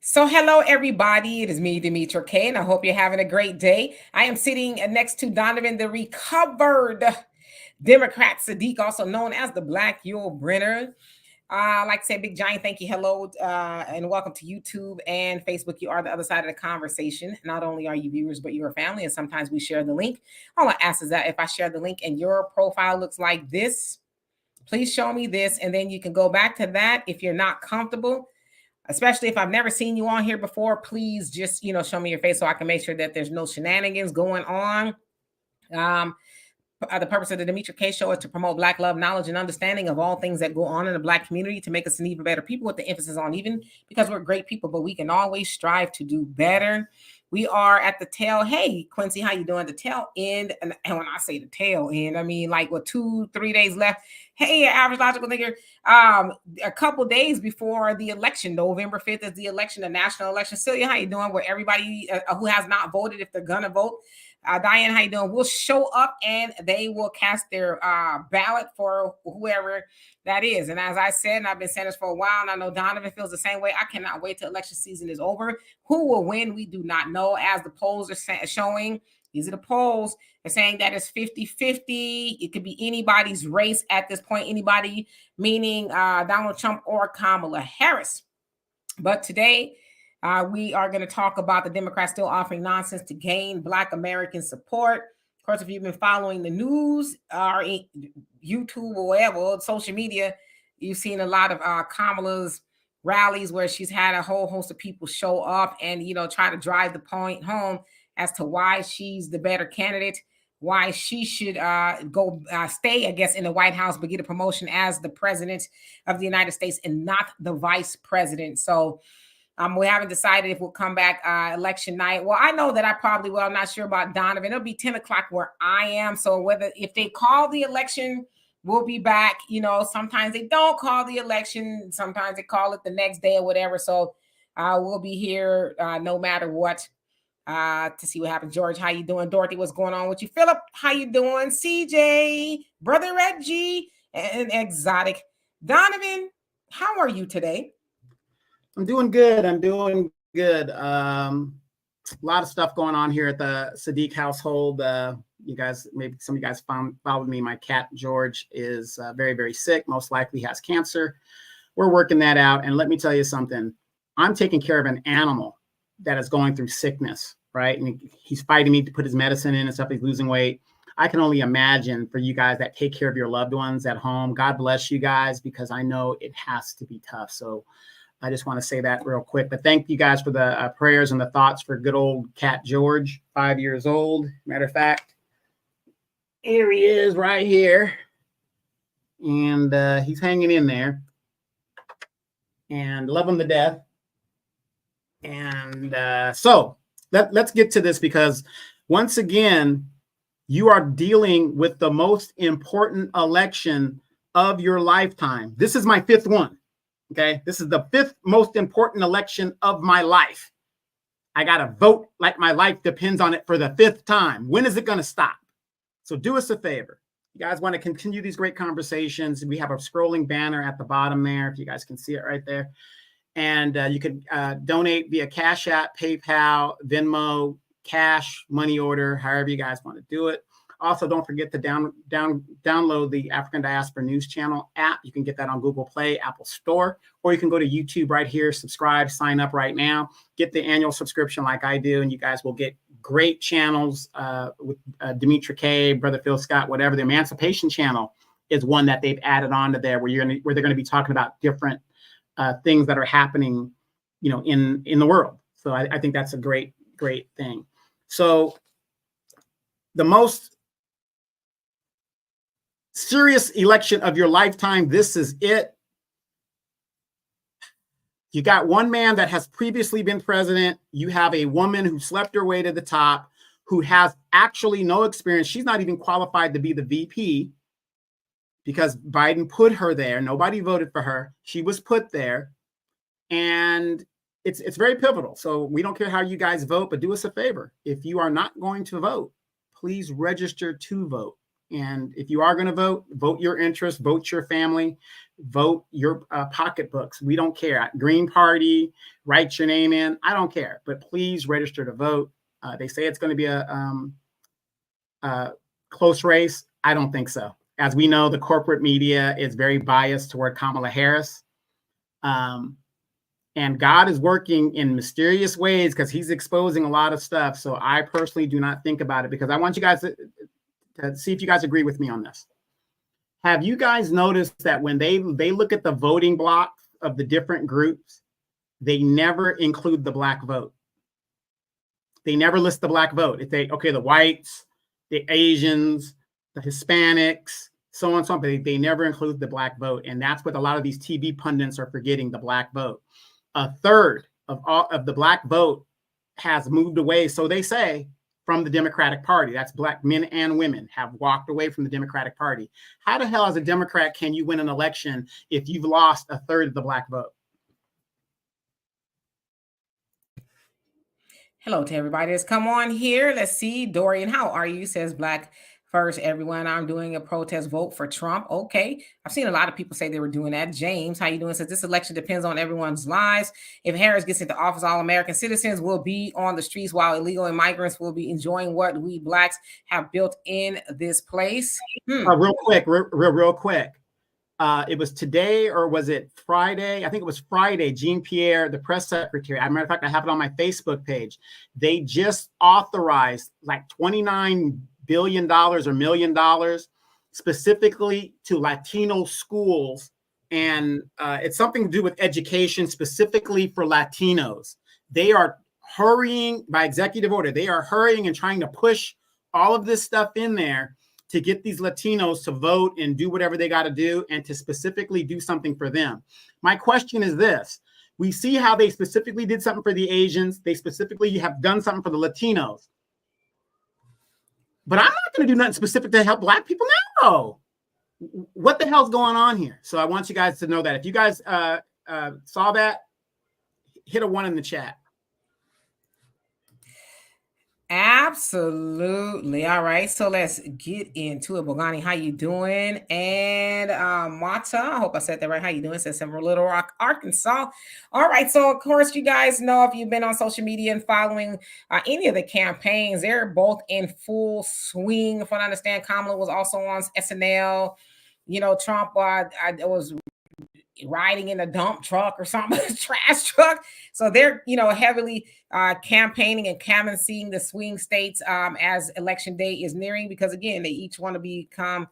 So, hello everybody. It is me, Demetra K, and I hope you're having a great day. I am sitting next to Donovan, the recovered Democrat Sadiq, also known as the Black Yul Brenner. Like I said, big giant thank you, hello, and welcome to YouTube and Facebook. You are the other side of the conversation. Not only are you viewers, but you're a family, and sometimes we share the link. All I ask is that if I share the link and your profile looks like this, please show me this, and then you can go back to that if you're not comfortable. Especially if I've never seen you on here before, please just, show me your face so I can make sure that there's no shenanigans going on. Um, the purpose of the Demetra K Show is to promote Black love, knowledge, and understanding of all things that go on in the Black community to make us an even better people, with the emphasis on even, because we're great people, but we can always strive to do better. We are at the tail. Hey, Quincy, how you doing? The tail end. And when I say the tail end, I mean like what, 2-3 days left. Hey, average logical thinker. A couple days before the election, November 5th is the election, the national election. Celia, how you doing? Where everybody who has not voted, if they're gonna vote, Diane, how you doing? Will show up and they will cast their ballot for whoever that is. And as I said, and I've been saying this for a while, and I know Donovan feels the same way, I cannot wait till election season is over. Who will win? We do not know. As the polls are showing, these are the polls. They're saying that it's 50-50. It could be anybody's race at this point, anybody, meaning Donald Trump or Kamala Harris. But today, we are going to talk about the Democrats still offering nonsense to gain Black American support. Of course, if you've been following the news or YouTube or whatever, social media, you've seen a lot of Kamala's rallies where she's had a whole host of people show up and, try to drive the point home as to why she's the better candidate, why she should go stay, I guess, in the White House, but get a promotion as the president of the United States and not the vice president. So we haven't decided if we'll come back election night. Well, I know that I probably will. I'm not sure about Donovan. It'll be 10 o'clock where I am. So if they call the election, we'll be back. Sometimes they don't call the election. Sometimes they call it the next day or whatever. So we'll be here no matter what to see what happens. George, how you doing? Dorothy, what's going on with you? Philip, how you doing? CJ, Brother Reggie, and Exotic. Donovan, how are you today? I'm doing good. A lot of stuff going on here at the Sadiq household. You guys, maybe some of you guys followed me. My cat, George, is very, very sick. Most likely has cancer. We're working that out. And let me tell you something. I'm taking care of an animal that is going through sickness, right? And he's fighting me to put his medicine in and stuff. He's losing weight. I can only imagine for you guys that take care of your loved ones at home. God bless you guys, because I know it has to be tough. So I just want to say that real quick. But thank you guys for the prayers and the thoughts for good old cat George, 5 years old. Matter of fact, here he is right here. And he's hanging in there. And love him to death. And so let's get to this, because once again, you are dealing with the most important election of your lifetime. This is my fifth one. Okay, this is the fifth most important election of my life. I got to vote like my life depends on it for the fifth time. When is it going to stop? So do us a favor. You guys want to continue these great conversations? We have a scrolling banner at the bottom there, if you guys can see it right there. And you can donate via Cash App, PayPal, Venmo, cash, money order, however you guys want to do it. Also, don't forget to download the African Diaspora News Channel app. You can get that on Google Play, Apple Store, or you can go to YouTube right here, subscribe, sign up right now, get the annual subscription like I do, and you guys will get great channels with Demetra K, Brother Phil Scott, whatever. The Emancipation Channel is one that they've added onto there, where they're going to be talking about different things that are happening, in the world. So I think that's a great thing. So the most serious election of your lifetime, this is it. You got one man that has previously been president. You have a woman who slept her way to the top, who has actually no experience. She's not even qualified to be the VP because Biden put her there. Nobody voted for her. She was put there. And it's very pivotal. So we don't care how you guys vote, but do us a favor. If you are not going to vote, please register to vote. And if you are going to vote, vote your interest, vote your family, vote your pocketbooks. We don't care. Green Party, write your name in. I don't care. But please register to vote. They say it's going to be a close race. I don't think so. As we know, the corporate media is very biased toward Kamala Harris. And God is working in mysterious ways because he's exposing a lot of stuff. So I personally do not think about it, because I want you guys to see if you guys agree with me on this. Have you guys noticed that when they look at the voting blocks of the different groups, they never include the Black vote? They never list the Black vote. If they, okay, the whites, the Asians, the Hispanics, so on and so on, but they never include the Black vote. And that's what a lot of these TV pundits are forgetting, the Black vote. A third of all of the Black vote has moved away, so they say, from the Democratic Party. That's Black men and women have walked away from the Democratic Party. How the hell, as a Democrat, can you win an election if you've lost a third of the Black vote? Hello to everybody that's come on here. Let's see. Dorian, how are you? Says Black first, everyone. I'm doing a protest vote for Trump. Okay. I've seen a lot of people say they were doing that. James, how you doing? Says this election depends on everyone's lives. If Harris gets into office, all American citizens will be on the streets while illegal immigrants will be enjoying what we Blacks have built in this place. Real quick. It was today, or was it Friday? I think it was Friday. Jean Pierre, the press secretary, as a matter of fact, I have it on my Facebook page. They just authorized like $29 billion or $1 million specifically to Latino schools. And it's something to do with education specifically for Latinos. They are hurrying by executive order. They are hurrying and trying to push all of this stuff in there to get these Latinos to vote and do whatever they got to do, and to specifically do something for them. My question is this. We see how they specifically did something for the Asians. They specifically have done something for the Latinos. But I'm not going to do nothing specific to help Black people now. What the hell's going on here? So I want you guys to know that. If you guys saw that, hit a 1 in the chat. Absolutely. All right. So let's get into it. Bogani, how you doing? And Mata, I hope I said that right. How you doing? Says from Little Rock, Arkansas. All right. So of course, you guys know, if you've been on social media and following any of the campaigns, they're both in full swing. If I understand, Kamala was also on SNL. You know, Trump was riding in a dump truck or something, a trash truck. So they're, heavily campaigning and canvassing the swing states as election day is nearing, because again, they each want to become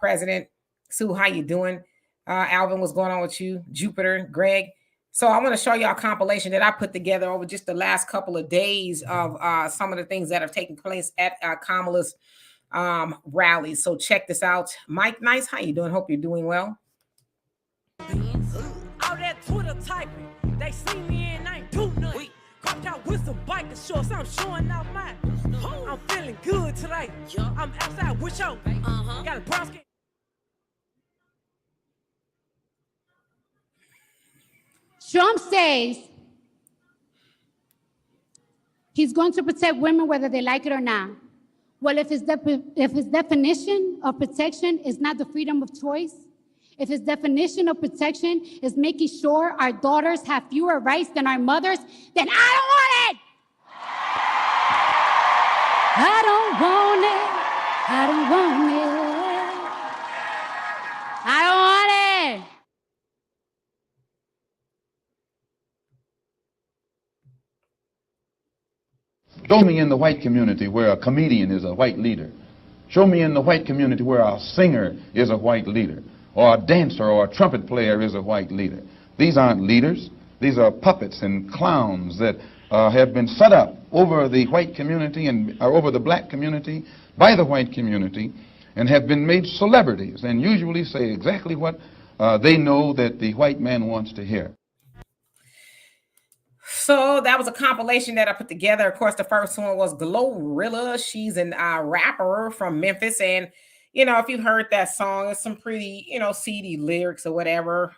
president. Sue, how you doing? Alvin, what's going on with you? Jupiter, Greg. So I want to show y'all a compilation that I put together over just the last couple of days of some of the things that have taken place at Kamala's rallies. So check this out. Mike Nice, how you doing? Hope you're doing well. All that Twitter typing, they see me and I ain't do nothing. Cropped out with some biker shorts, I'm showing out mine. I'm feeling good today. I'm outside with you. Got a brown skin. Trump says he's going to protect women whether they like it or not. Well, if his definition of protection is not the freedom of choice, if his definition of protection is making sure our daughters have fewer rights than our mothers, then I don't want it. I don't want it. I don't want it. I don't want it. Show me in the white community where a comedian is a white leader. Show me in the white community where a singer is a white leader, or a dancer or a trumpet player is a white leader. These aren't leaders. These are puppets and clowns that have been set up over the white community and over the black community by the white community, and have been made celebrities and usually say exactly what they know that the white man wants to hear. So that was a compilation that I put together. Of course, the first one was Glorilla. She's a rapper from Memphis, and if you've heard that song, it's some pretty, seedy lyrics or whatever.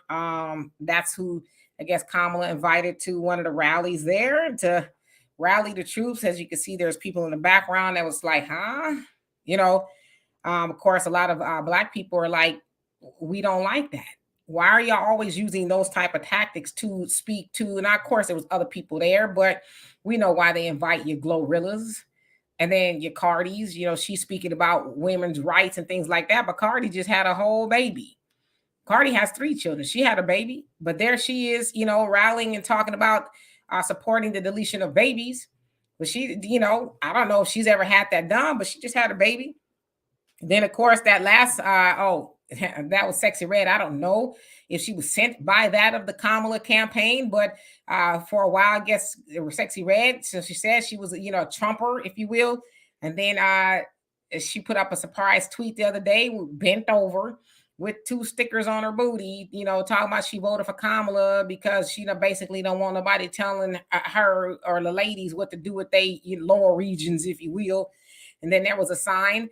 That's who, I guess, Kamala invited to one of the rallies there to rally the troops. As you can see, there's people in the background that was like, huh? Of course, a lot of Black people are like, we don't like that. Why are y'all always using those type of tactics to speak to? And of course, there was other people there, but we know why they invite your Glorrillas and then your Cardis. You know, she's speaking about women's rights and things like that, but Cardi just had a whole baby. Cardi has 3 children. She had a baby, but there she is, you know, rallying and talking about supporting the deletion of babies. But she, you know, I don't know if she's ever had that done, but she just had a baby. Then, of course, that last, that was Sexy Red. I don't know if she was sent by that of the Kamala campaign, but for a while, I guess it was Sexy Red. So she said she was, you know, a Trumper, if you will. And then she put up a surprise tweet the other day, bent over with 2 stickers on her booty, you know, talking about she voted for Kamala because she basically don't want nobody telling her or the ladies what to do with they lower regions, if you will. And then there was a sign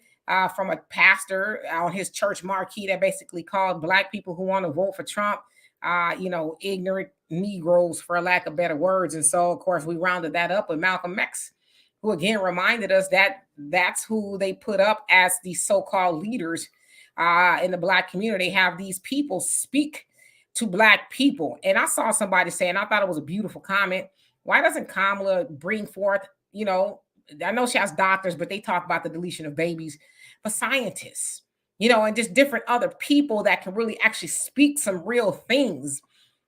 from a pastor on his church marquee that basically called Black people who want to vote for Trump, you know, ignorant Negroes, for lack of better words. And so, of course, we rounded that up with Malcolm X, who again reminded us that that's who they put up as the so-called leaders in the Black community. Have these people speak to Black people. And I saw somebody saying, I thought it was a beautiful comment, why doesn't Kamala bring forth, you know, I know she has doctors, but they talk about the deletion of babies, but scientists, you know, and just different other people that can really actually speak some real things.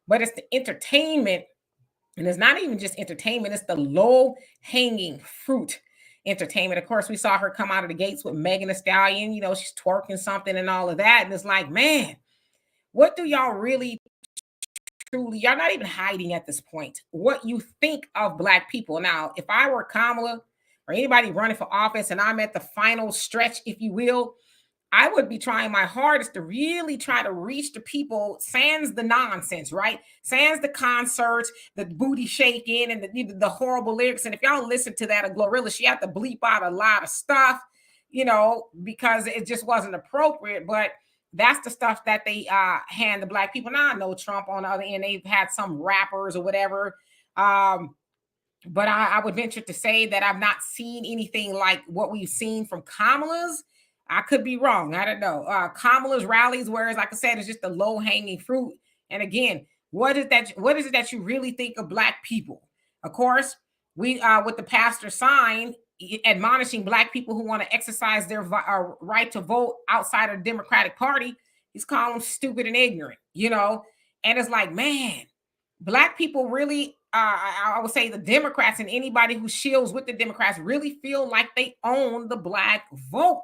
But it's the entertainment, and it's not even just entertainment, it's the low-hanging fruit entertainment. Of course, we saw her come out of the gates with Megan Thee Stallion, you know, she's twerking something and all of that. And it's like, man, what do y'all really truly, y'all not even hiding at this point, what you think of Black people. Now, if I were Kamala or anybody running for office and I'm at the final stretch, if you will, I would be trying my hardest to really try to reach the people, sans the nonsense, right? Sans the concerts, the booty shaking, and the horrible lyrics. And if y'all listen to that of Glorilla, she had to bleep out a lot of stuff, you know, because it just wasn't appropriate. But that's the stuff that they hand the Black people. Now, I know Trump on the other end, they've had some rappers or whatever. But I would venture to say that I've not seen anything like what we've seen from Kamala's. I could be wrong. I don't know. Kamala's rallies, whereas, like I said, it's just the low-hanging fruit. And again, what is it that you really think of Black people? Of course, we with the pastor sign admonishing Black people who want to exercise their right to vote outside of the Democratic Party, he's calling them stupid and ignorant, you know? And it's like, man, Black people really, I would say the Democrats and anybody who shills with the Democrats really feel like they own the Black vote.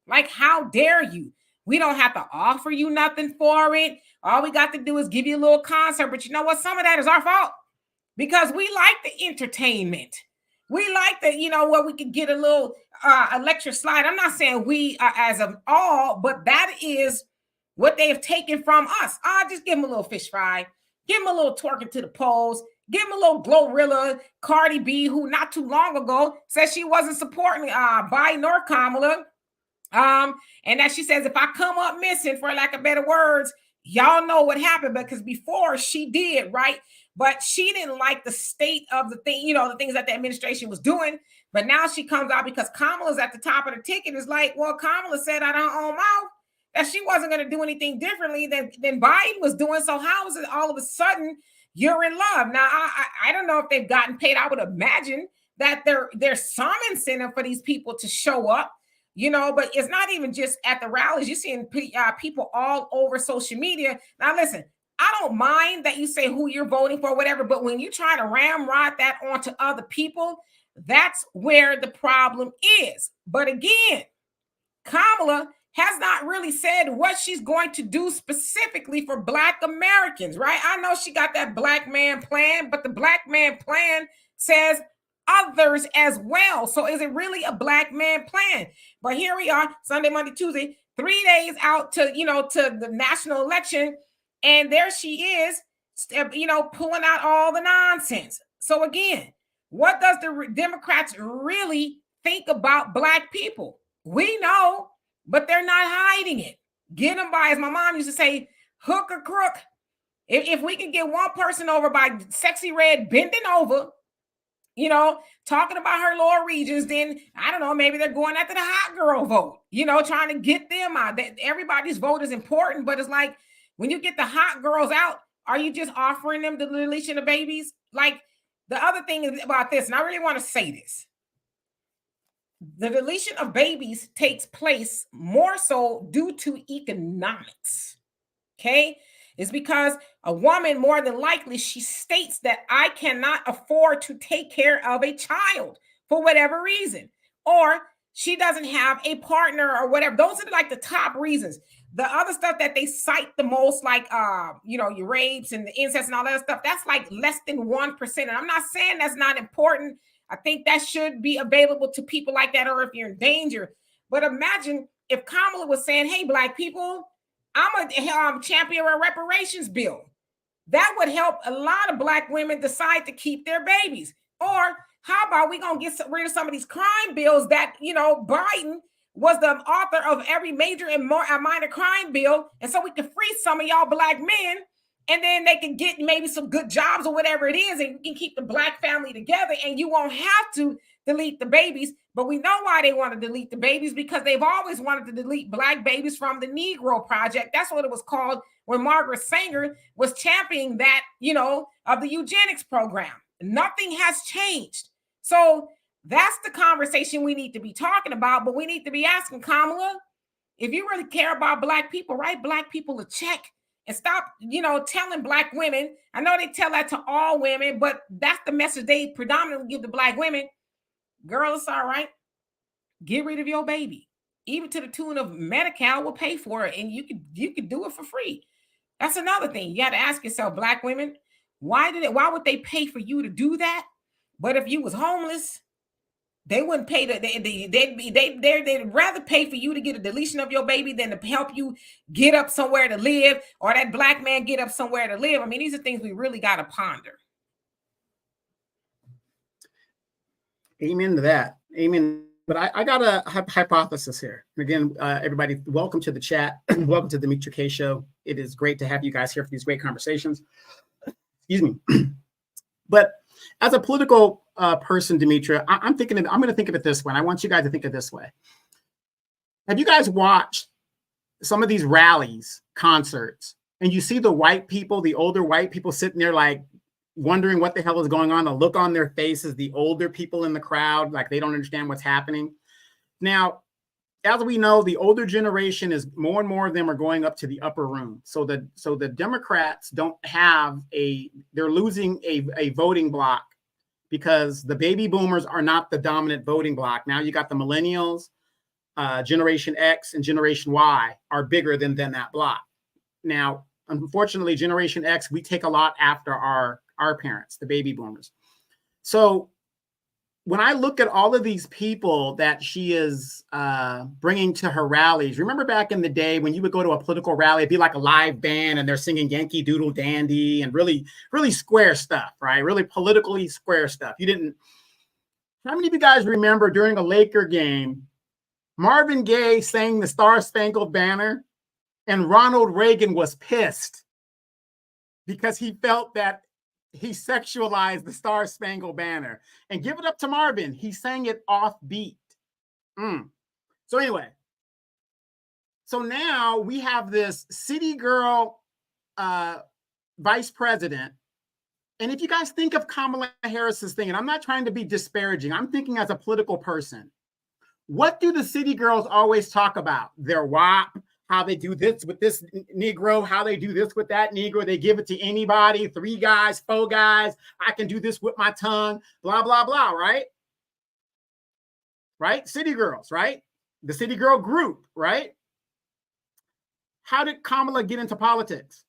Like, how dare you? We don't have to offer you nothing for it. All we got to do is give you a little concert. But you know what? Some of that is our fault because we like the entertainment. We like the, you know, where we could get a little electric slide. I'm not saying we as of all, but that is what they have taken from us. Just give them a little fish fry. Give them a little twerking to the polls. Give them a little Glorilla. Cardi B, who not too long ago said she wasn't supporting Biden nor Kamala. And that she says, if I come up missing, for lack of better words, y'all know what happened, because before she did, right? But she didn't like the state of the thing, you know, the things that the administration was doing. But now she comes out because Kamala's at the top of the ticket. It's like, well, Kamala said out her own mouth that she wasn't going to do anything differently than Biden was doing. So how is it all of a sudden you're in love? Now, I don't know if they've gotten paid. I would imagine that there's some incentive for these people to show up. You know, but it's not even just at the rallies. You're seeing people all over social media. Now, listen, I don't mind that you say who you're voting for, whatever, but when you try to ramrod that onto other people, that's where the problem is. But again, Kamala has not really said what she's going to do specifically for Black Americans, right? I know she got that Black man plan, but the Black man plan says others as well. So is it really a Black man plan? But here we are, Sunday, Monday, Tuesday, 3 days out to, you know, to the national election. And there she is, you know, pulling out all the nonsense. So again, what does the Democrats really think about Black people? We know, but they're not hiding it. Get them by, as my mom used to say, hook or crook. If we can get one person over by Sexy Red bending over you know, talking about her lower regions, then I don't know, maybe they're going after the hot girl vote, you know, trying to get them out. Everybody's vote is important, but it's like when you get the hot girls out, are you just offering them the deletion of babies? Like the other thing is about this, and I really want to say this. The deletion of babies takes place more so due to economics. Okay? It's because a woman, more than likely, she states that I cannot afford to take care of a child for whatever reason, or she doesn't have a partner or whatever. Those are like the top reasons. The other stuff that they cite the most, like you know, your rapes and the incest and all that stuff, that's like less than 1%. And I'm not saying that's not important. I think that should be available to people like that, or if you're in danger. But imagine if Kamala was saying, hey, Black people, I'm a champion of a reparations bill. That would help a lot of Black women decide to keep their babies. Or how about we going to get rid of some of these crime bills that, you know, Biden was the author of every major and minor crime bill. And so we can free some of y'all Black men, and then they can get maybe some good jobs or whatever it is, and you can keep the Black family together, and you won't have to delete the babies. But we know why they want to delete the babies, because they've always wanted to delete Black babies from the Negro Project. That's what it was called when Margaret Sanger was championing that, you know, of the eugenics program. Nothing has changed. So that's the conversation we need to be talking about. But we need to be asking Kamala, if you really care about Black people, write Black people a check. And stop, you know, telling Black women. I know they tell that to all women, but that's the message they predominantly give to Black women. Girl, it's all right. Get rid of your baby. Even to the tune of Medi-Cal will pay for it, and you could do it for free. That's another thing. You got to ask yourself, Black women, why would they pay for you to do that? But if you was homeless, they wouldn't pay they'd rather pay for you to get a deletion of your baby than to help you get up somewhere to live, or that Black man get up somewhere to live. I mean, these are things we really got to ponder. Amen to that. Amen. But I got a hypothesis here. Again, everybody, welcome to the chat. Welcome to the Demetra K Show. It is great to have you guys here for these great conversations. Excuse me. But as a political person, Demetra, I'm going to think of it this way. And I want you guys to think of it this way. Have you guys watched some of these rallies, concerts, and you see the white people, the older white people sitting there like wondering what the hell is going on? The look on their faces, the older people in the crowd, like they don't understand what's happening. Now, as we know, the older generation is more and more of them are going up to the upper room. So the Democrats don't have they're losing a voting block, because the baby boomers are not the dominant voting block. Now you got the millennials, Generation X and Generation Y are bigger than that block. Now, unfortunately, Generation X, we take a lot after our parents, the baby boomers. So when I look at all of these people that she is bringing to her rallies, remember back in the day when you would go to a political rally, it'd be like a live band and they're singing Yankee Doodle Dandy and really, really square stuff, right? Really politically square stuff. How many of you guys remember during a Laker game, Marvin Gaye sang the Star Spangled Banner and Ronald Reagan was pissed because he felt that he sexualized the Star Spangled Banner? And give it up to Marvin. He sang it off beat. So anyway, so now we have this city girl vice president. And if you guys think of Kamala Harris's thing, and I'm not trying to be disparaging, I'm thinking as a political person, what do the city girls always talk about? Their WAP, how they do this with this Negro, how they do this with that Negro. They give it to anybody, 3 guys, 4 guys. I can do this with my tongue, blah, blah, blah, right? Right? City girls, right? The city girl group, right? How did Kamala get into politics?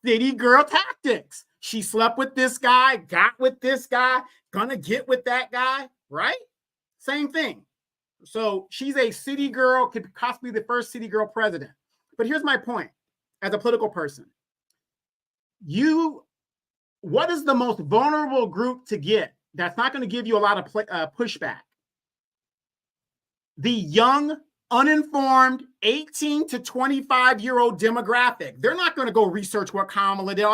City girl tactics. She slept with this guy, got with this guy, gonna get with that guy, right? Same thing. So she's a city girl, could possibly be the first city girl president. But here's my point as a political person. What is the most vulnerable group to get that's not going to give you a lot of pushback? The young, uninformed, 18 to 25-year-old demographic. They're not going to go research what Kamala did.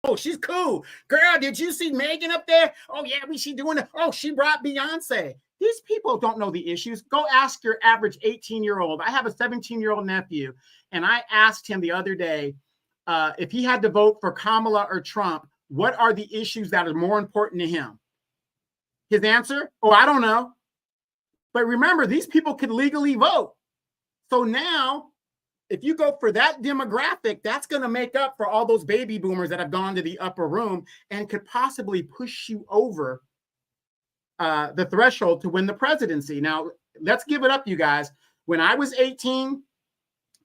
Oh, she's cool. Girl, did you see Megan up there? Oh, yeah, she doing it. Oh, she brought Beyonce. These people don't know the issues. Go ask your average 18-year-old. I have a 17-year-old nephew, and I asked him the other day if he had to vote for Kamala or Trump, what are the issues that are more important to him? His answer, oh, I don't know. But remember, these people could legally vote. So now, if you go for that demographic, that's going to make up for all those baby boomers that have gone to the upper room and could possibly push you over the threshold to win the presidency. Now, let's give it up, you guys. When I was 18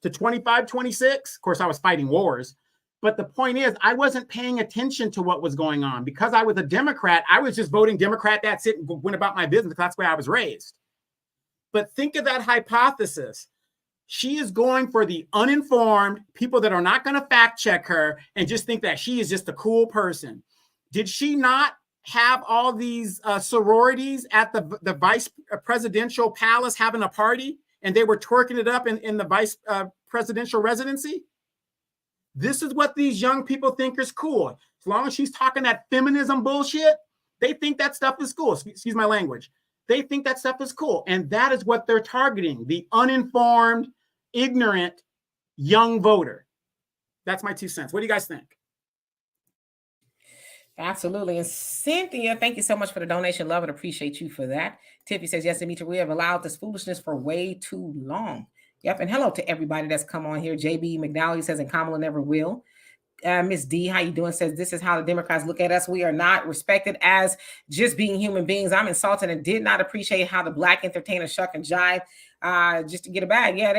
to 25, 26, of course, I was fighting wars. But the point is, I wasn't paying attention to what was going on. Because I was a Democrat, I was just voting Democrat, that's it, and went about my business. That's where I was raised. But think of that hypothesis. She is going for the uninformed, people that are not going to fact check her and just think that she is just a cool person. Did she not have all these sororities at the vice presidential palace having a party, and they were twerking it up in the vice presidential residency? This is what these young people think is cool. As long as she's talking that feminism bullshit, they think that stuff is cool. Excuse my language. They think that stuff is cool. And that is what they're targeting, the uninformed, ignorant, young voter. That's my 2 cents. What do you guys think? Absolutely. And Cynthia, thank you so much for the donation. Love and appreciate you for that. Tiffy says, yes, Demetri, we have allowed this foolishness for way too long. Yep. And hello to everybody that's come on here. JB McDowell says, and Kamala never will. Miss D, how you doing? Says, this is how the Democrats look at us. We are not respected as just being human beings. I'm insulted and did not appreciate how the black entertainers shuck and jive just to get a bag. Yeah,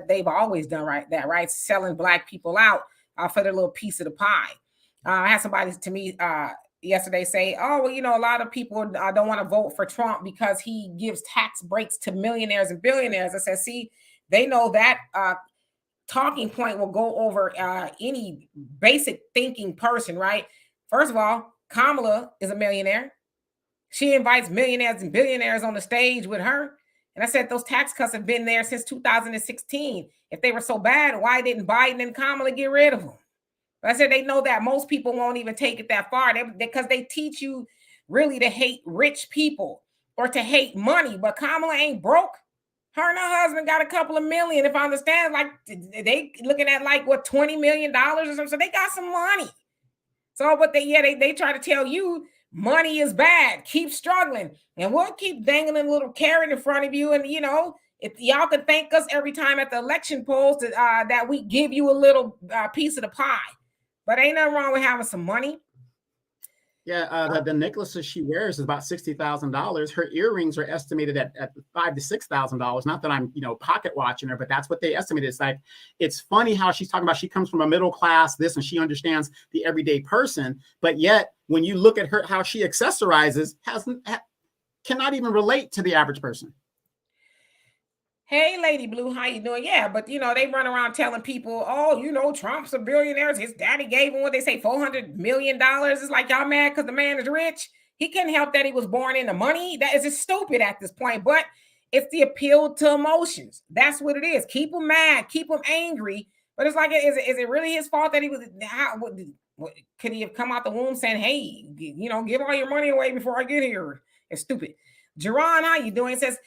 they've always done that, right? Selling black people out for their little piece of the pie. I had somebody to me yesterday say, oh, well, a lot of people don't want to vote for Trump because he gives tax breaks to millionaires and billionaires. I said, see, they know that talking point will go over any basic thinking person, right? First of all, Kamala is a millionaire. She invites millionaires and billionaires on the stage with her. And I said, those tax cuts have been there since 2016. If they were so bad, why didn't Biden and Kamala get rid of them? But I said, they know that most people won't even take it that far because they teach you really to hate rich people or to hate money. But Kamala ain't broke. Her and her husband got a couple of million, if I understand, like they looking at like what, $20 million or something. So they got some money. So, but they try to tell you money is bad. Keep struggling. And we'll keep dangling a little carrot in front of you. And, if y'all can thank us every time at the election polls that we give you a little piece of the pie. But ain't nothing wrong with having some money. Yeah, the necklaces she wears is about $60,000. Her earrings are estimated at $5,000 to $6,000. Not that I'm, pocket watching her, but that's what they estimated. It's like, it's funny how she's talking about she comes from a middle class, this, and she understands the everyday person. But yet, when you look at her, how she accessorizes, cannot even relate to the average person. Hey, Lady Blue, how you doing? Yeah, but they run around telling people, oh, Trump's a billionaire. His daddy gave him what they say, $400 million. It's like y'all mad because the man is rich. He couldn't help that he was born into money. That is just stupid at this point. But it's the appeal to emotions. That's what it is. Keep him mad, keep him angry. But it's like, is it really his fault that he was? Could he have come out the womb saying, hey, give all your money away before I get here? It's stupid. Jerron, how you doing? It says,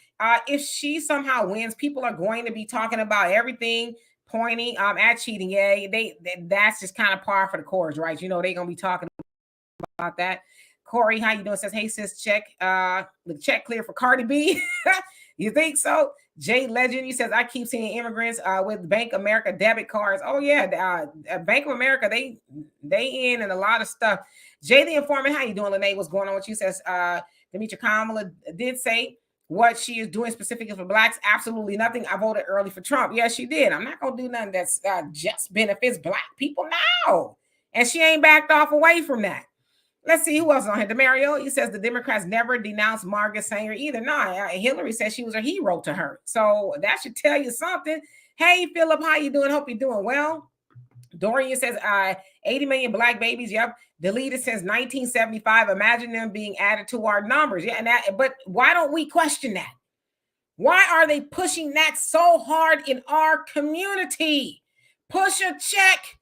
if she somehow wins, people are going to be talking about everything, pointing at cheating. Yeah, that's just kind of par for the course, right? They're going to be talking about that. Corey, how you doing? It says, hey, sis, check the check clear for Cardi B. You think so? Jay Legend, he says, I keep seeing immigrants with Bank of America debit cards. Oh, yeah, Bank of America, they in and a lot of stuff. Jay the Informant, how you doing, Lene? What's going on with you? Says, Demetri, Kamala did say what she is doing specifically for blacks. Absolutely nothing. I voted early for Trump. Yes, she did. I'm not going to do nothing that's just benefits black people now. And she ain't backed off away from that. Let's see who else on here. DeMario, he says the Democrats never denounced Margaret Sanger either. No, Hillary said she was a hero to her. So that should tell you something. Hey, Philip, how you doing? Hope you're doing well. Dorian says 80 million black babies. Yep. Deleted since 1975. Imagine them being added to our numbers. Yeah, but why don't we question that? Why are they pushing that so hard in our community? Push a check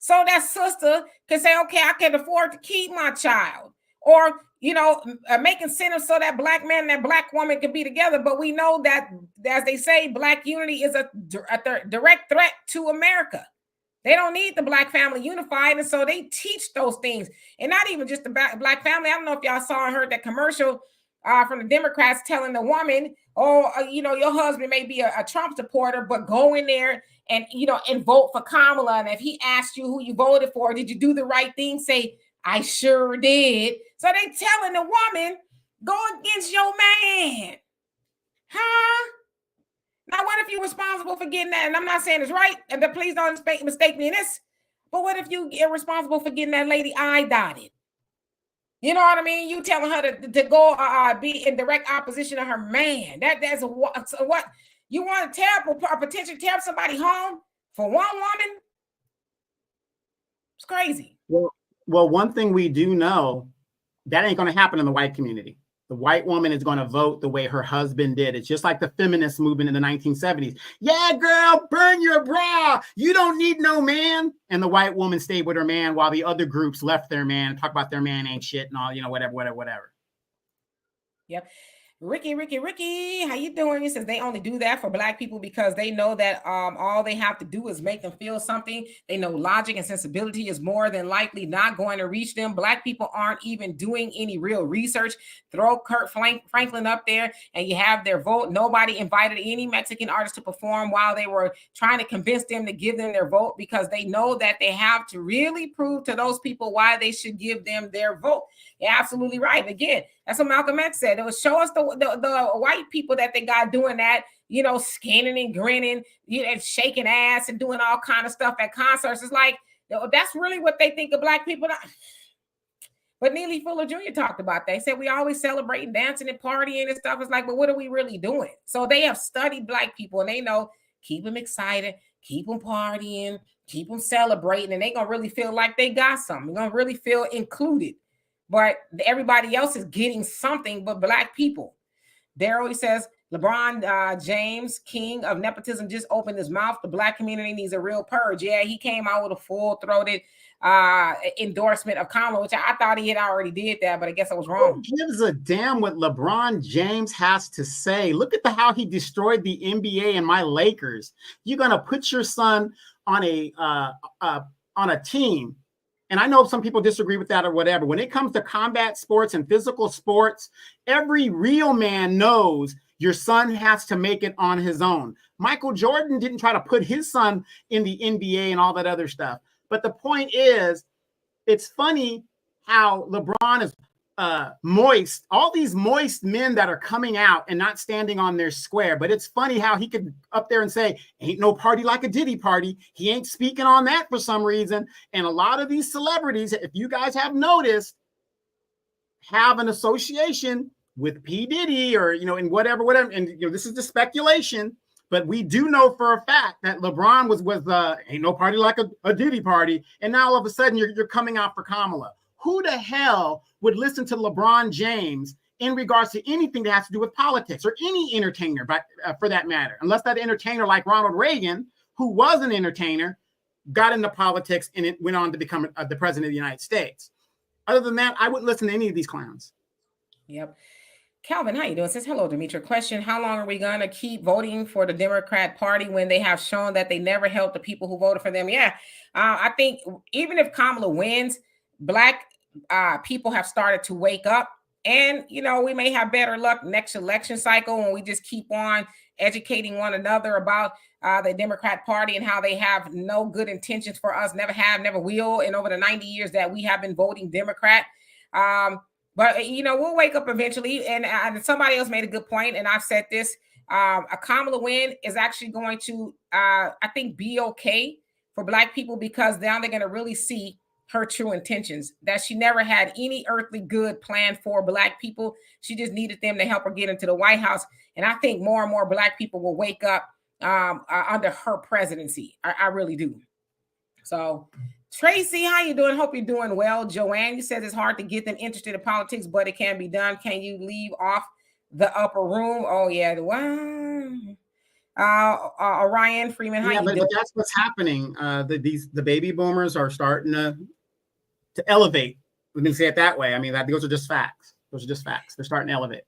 So that sister can say, okay, I can afford to keep my child. Or, make incentives so that black man and that black woman can be together. But we know that, as they say, black unity is a direct threat to America. They don't need the black family unified. And so they teach those things. And not even just the black family. I don't know if y'all saw and heard that commercial from the Democrats telling the woman, your husband may be a Trump supporter, but go in there and, and vote for Kamala. And if he asked you who you voted for, did you do the right thing? Say, I sure did. So they telling the woman, go against your man. Huh? Now, what if you're responsible for getting that? And I'm not saying it's right, and please don't mistake me in this. But what if you are responsible for getting that lady eye dotted? You know what I mean? You telling her to go be in direct opposition to her man. That's what you want to tear or potentially tear somebody home for one woman? It's crazy. Well, one thing we do know, that ain't going to happen in the white community. The white woman is going to vote the way her husband did. It's just like the feminist movement in the 1970s. Yeah, girl, burn your bra. You don't need no man. And the white woman stayed with her man while the other groups left their man, talk about their man ain't shit and all, whatever. Yep. Ricky, how you doing? He says they only do that for black people because they know that all they have to do is make them feel something. They know logic and sensibility is more than likely not going to reach them. Black people aren't even doing any real research. Throw Kurt Franklin up there and you have their vote. Nobody invited any Mexican artists to perform while they were trying to convince them to give them their vote, because they know that they have to really prove to those people why they should give them their vote. You're absolutely right. And again, that's what Malcolm X said. It was show us the white people that they got doing that, scanning and grinning, and shaking ass and doing all kind of stuff at concerts. It's like, that's really what they think of black people. But Neely Fuller Jr. talked about that. He said we always celebrating, dancing and partying and stuff. It's like, but what are we really doing? So they have studied black people and they know, keep them excited, keep them partying, keep them celebrating, and they're going to really feel like they got something. They're going to really feel included. But everybody else is getting something but black people. Daryl, he says, LeBron James, king of nepotism, just opened his mouth. The black community needs a real purge. Yeah, he came out with a full-throated endorsement of Kamala, which I thought he had already did that, but I guess I was wrong. Who gives a damn what LeBron James has to say? Look at how he destroyed the NBA and my Lakers. You're going to put your son on a team. And I know some people disagree with that or whatever. When it comes to combat sports and physical sports, every real man knows your son has to make it on his own. Michael Jordan didn't try to put his son in the NBA and all that other stuff. But the point is, it's funny how LeBron is moist, all these moist men that are coming out and not standing on their square. But it's funny how he could up there and say, ain't no party like a Diddy party. He ain't speaking on that for some reason. And a lot of these celebrities, if you guys have noticed, have an association with P. Diddy or, and whatever. And, this is the speculation, but we do know for a fact that LeBron was ain't no party like a Diddy party. And now all of a sudden you're coming out for Kamala. Who the hell would listen to LeBron James in regards to anything that has to do with politics, or any entertainer, but for that matter, unless that entertainer like Ronald Reagan, who was an entertainer, got into politics and it went on to become the president of the United States. Other than that, I wouldn't listen to any of these clowns. Yep. Calvin, how you doing? Says, hello, Demetra. Question, how long are we going to keep voting for the Democrat Party when they have shown that they never helped the people who voted for them? Yeah, I think even if Kamala wins, black people have started to wake up, and we may have better luck next election cycle when we just keep on educating one another about the Democrat Party and how they have no good intentions for us, never have, never will, in over the 90 years that we have been voting Democrat. But we'll wake up eventually. And somebody else made a good point, and I've said this: a Kamala win is actually going to, I think, be okay for black people, because now they're going to really see her true intentions, that she never had any earthly good plan for black people. She just needed them to help her get into the White House. And I think more and more black people will wake up under her presidency. I really do. So Tracy, how you doing? Hope you're doing well. Joanne, you said it's hard to get them interested in politics, but it can be done. Can you leave off the upper room? Oh yeah. Wow. Orion Freeman, how Yeah, you but doing? that's what's happening. The baby boomers are starting to elevate. Let me say it that way. I mean, those are just facts. Those are just facts. They're starting to elevate.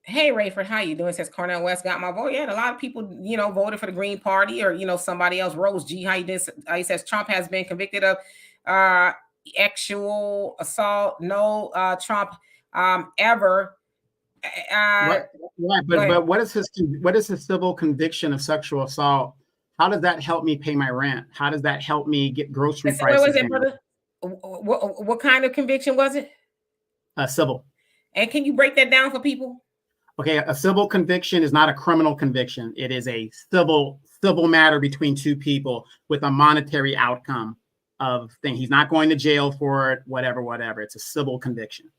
Hey Rayford, how you doing? Says Cornel West got my vote. Yeah, and a lot of people, voted for the Green Party or somebody else. Rose G, how you doing? He says Trump has been convicted of sexual assault. No Trump ever. But what is his civil conviction of sexual assault? How does that help me pay my rent? How does that help me get grocery prices? What was it, brother? What kind of conviction was it? Civil. And can you break that down for people? Okay, a civil conviction is not a criminal conviction. It is a civil matter between two people with a monetary outcome of thing. He's not going to jail for it, whatever. It's a civil conviction.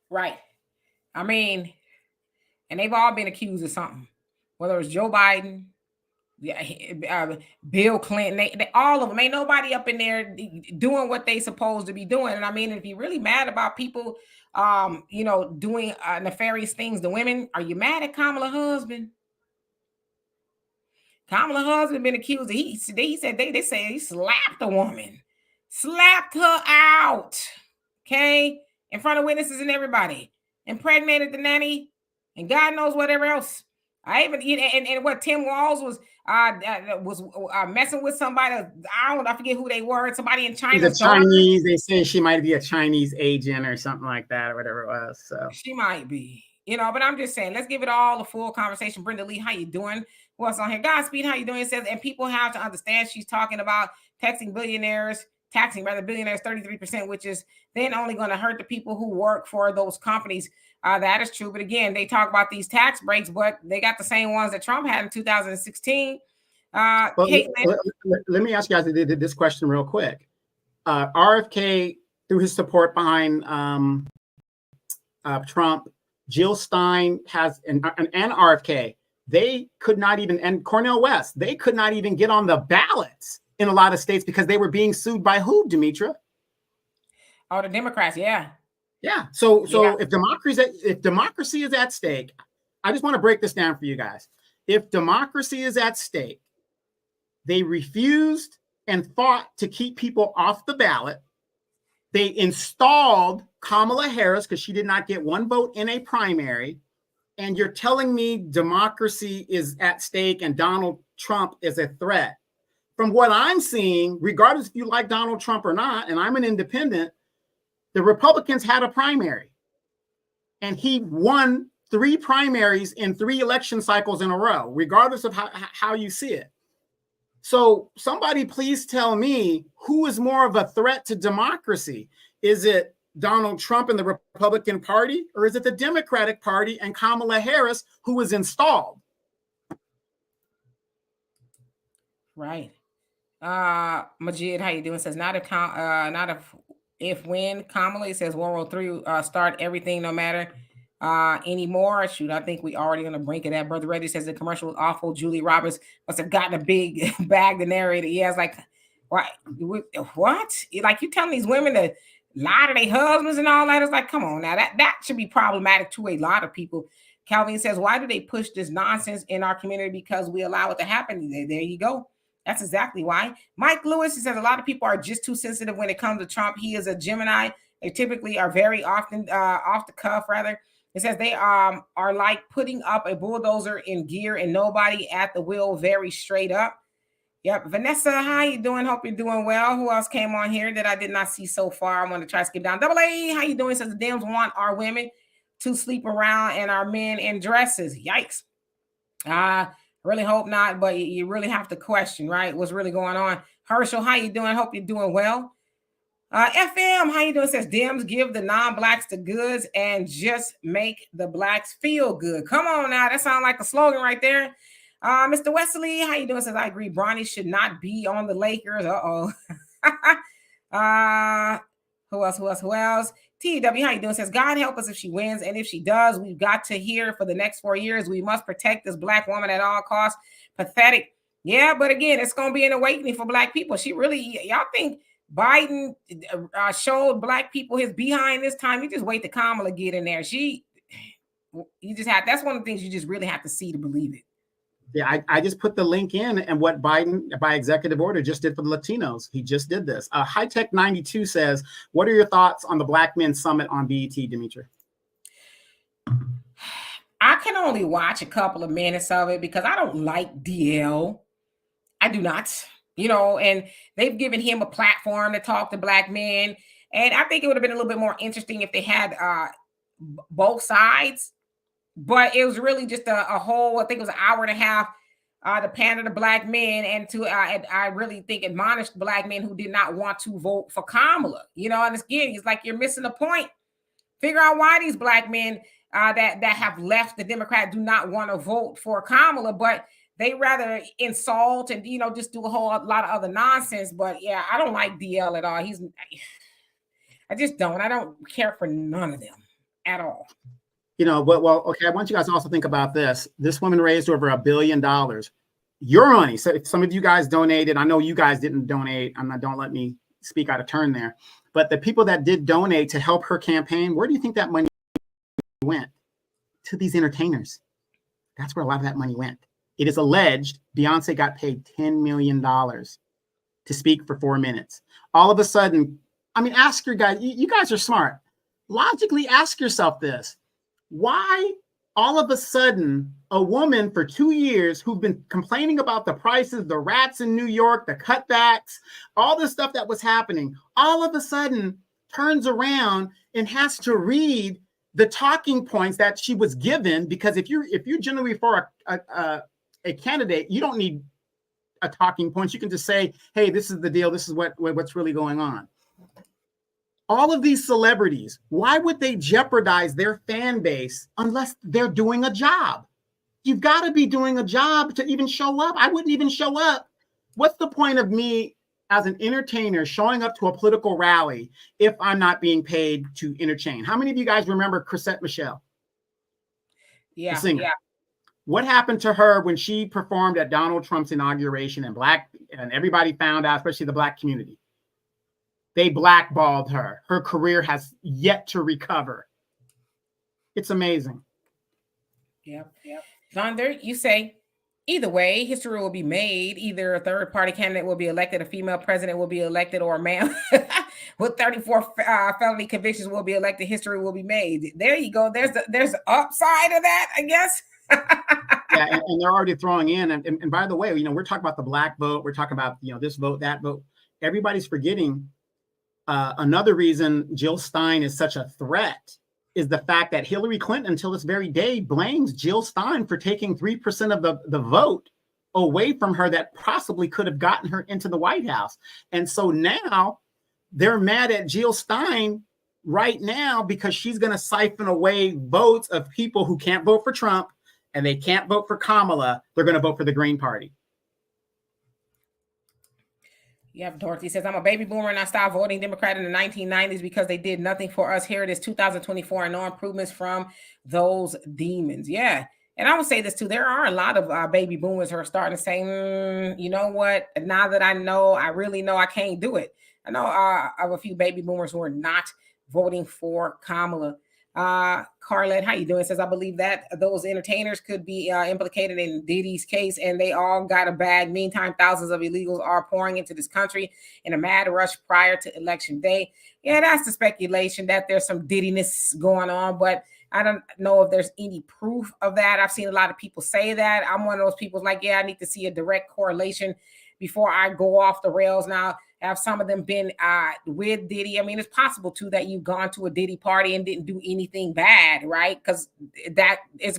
Right. I mean, and they've all been accused of something, whether it's Joe Biden, Bill Clinton, they all of them. Ain't nobody up in there doing what they supposed to be doing. And I mean, if you're really mad about people, doing nefarious things to women, are you mad at Kamala husband? Kamala husband been accused. They say he slapped a woman, slapped her out, okay, in front of witnesses and everybody, impregnated the nanny, and God knows whatever else. I even and what Tim Walz was messing with somebody. I forget who they were. Somebody in China. She's a Chinese. They say she might be a Chinese agent or something like that, or whatever it was. So she might be, But I'm just saying, let's give it all a full conversation. Brenda Lee, how you doing? Who else on here? Godspeed, how you doing? It says, and people have to understand she's talking about taxing billionaires 33%, which is then only going to hurt the people who work for those companies. That is true. But again, they talk about these tax breaks, but they got the same ones that Trump had in 2016. Let me ask you guys this question real quick. RFK, through his support behind Trump, Jill Stein has and RFK, they could not even, and Cornel West, they could not even get on the ballots in a lot of states because they were being sued by who, Demetra? Oh, the Democrats, yeah. Yeah. So if democracy is at stake, I just want to break this down for you guys. If democracy is at stake, they refused and fought to keep people off the ballot. They installed Kamala Harris because she did not get one vote in a primary. And you're telling me democracy is at stake and Donald Trump is a threat. From what I'm seeing, regardless if you like Donald Trump or not, and I'm an independent, the Republicans had a primary. And he won 3 primaries in 3 election cycles in a row, regardless of how you see it. So somebody please tell me who is more of a threat to democracy? Is it Donald Trump and the Republican Party, or is it the Democratic Party and Kamala Harris, who was installed? Right. Majid, how you doing? Says not if when Kamala says World War III start everything no matter anymore. Shoot, I think we already on the brink of that. Brother Reddy says the commercial was awful. Julie Roberts must have gotten a big bag to narrate it. Yeah, it's like, what? Like you telling these women to lie to their husbands and all that? It's like, come on now, that should be problematic to a lot of people. Calvin says, why do they push this nonsense in our community? Because we allow it to happen. There you go. That's exactly why. Mike Lewis, he says a lot of people are just too sensitive when it comes to Trump. He is a Gemini. They typically are very often off the cuff, rather. It says they are like putting up a bulldozer in gear and nobody at the wheel, very straight up. Yep. Vanessa, how you doing? Hope you're doing well. Who else came on here that I did not see so far? I want to try to skip down. Double A, how you doing? It says the Dems want our women to sleep around and our men in dresses. Yikes. Really hope not, but you really have to question, right? What's really going on? Herschel, how you doing? Hope you're doing well. FM, how you doing? It says Dems give the non-blacks the goods and just make the blacks feel good. Come on now, that sounds like a slogan right there. Mr. Wesley, how you doing? It says I agree. Bronny should not be on the Lakers. Who else? TW, how you doing? It says God help us if she wins, and if she does, we've got to hear for the next 4 years. We must protect this black woman at all costs. Pathetic. Yeah, but again, it's going to be an awakening for black people. Y'all think Biden showed black people his behind this time? You just wait till Kamala get in there. That's one of the things you just really have to see to believe it. Yeah, I just put the link in, and what Biden by executive order just did for the Latinos. He just did this. High Tech 92 says, what are your thoughts on the Black Men Summit on BET, Demetra? I can only watch a couple of minutes of it because I don't like DL. I do not, and they've given him a platform to talk to Black men. And I think it would have been a little bit more interesting if they had both sides. But it was really just a whole, I think it was an hour and a half to pander to Black men and to, I really think, admonished Black men who did not want to vote for Kamala. And again, it's like you're missing the point. Figure out why these Black men that have left the Democrat do not want to vote for Kamala, but they rather insult and, just do a whole lot of other nonsense. But yeah, I don't like DL at all. I just don't. I don't care for none of them at all. Well, okay, I want you guys to also think about this. This woman raised over $1 billion. Your money. So if some of you guys donated, I know you guys didn't donate. Don't let me speak out of turn there. But the people that did donate to help her campaign, where do you think that money went? To these entertainers. That's where a lot of that money went. It is alleged Beyonce got paid $10 million to speak for 4 minutes. All of a sudden, ask your guys, you guys are smart. Logically ask yourself this. Why all of a sudden a woman for 2 years who've been complaining about the prices, the rats in New York, the cutbacks, all the stuff that was happening, all of a sudden turns around and has to read the talking points that she was given? Because if you're generally for a candidate, you don't need a talking point. You can just say, hey, this is the deal. This is what's really going on. All of these celebrities, why would they jeopardize their fan base unless they're doing a job? You've got to be doing a job to even show up. I wouldn't even show up. What's the point of me as an entertainer showing up to a political rally if I'm not being paid to entertain? How many of you guys remember Chrisette Michele? Yeah, the singer? yeah. What happened to her when she performed at Donald Trump's inauguration and everybody found out, especially the Black community? They blackballed her. Her career has yet to recover. It's amazing. Yep. Thunder, you say, either way, history will be made. Either a third-party candidate will be elected, a female president will be elected, or a man with 34 felony convictions will be elected. History will be made. There you go. There's the upside of that, I guess. Yeah, and they're already throwing in. And by the way, we're talking about the Black vote. We're talking about this vote, that vote. Everybody's forgetting. Another reason Jill Stein is such a threat is the fact that Hillary Clinton, until this very day, blames Jill Stein for taking 3% of the vote away from her that possibly could have gotten her into the White House. And so now they're mad at Jill Stein right now because she's going to siphon away votes of people who can't vote for Trump and they can't vote for Kamala. They're going to vote for the Green Party. Yeah, Dorothy says, I'm a baby boomer and I stopped voting Democrat in the 1990s because they did nothing for us. Here it is 2024 and no improvements from those demons. Yeah. And I would say this too. There are a lot of baby boomers who are starting to say, you know what? Now that I really know I can't do it. I know of a few baby boomers who are not voting for Kamala. Carlette, how you doing? Says, I believe that those entertainers could be implicated in Diddy's case and they all got a bag. Meantime, thousands of illegals are pouring into this country in a mad rush prior to election day. Yeah, that's the speculation that there's some Diddy-ness going on, but I don't know if there's any proof of that. I've seen a lot of people say that. I'm one of those people like, yeah, I need to see a direct correlation before I go off the rails. Now, have some of them been with Diddy? I mean, it's possible too that you've gone to a Diddy party and didn't do anything bad, right? Because that is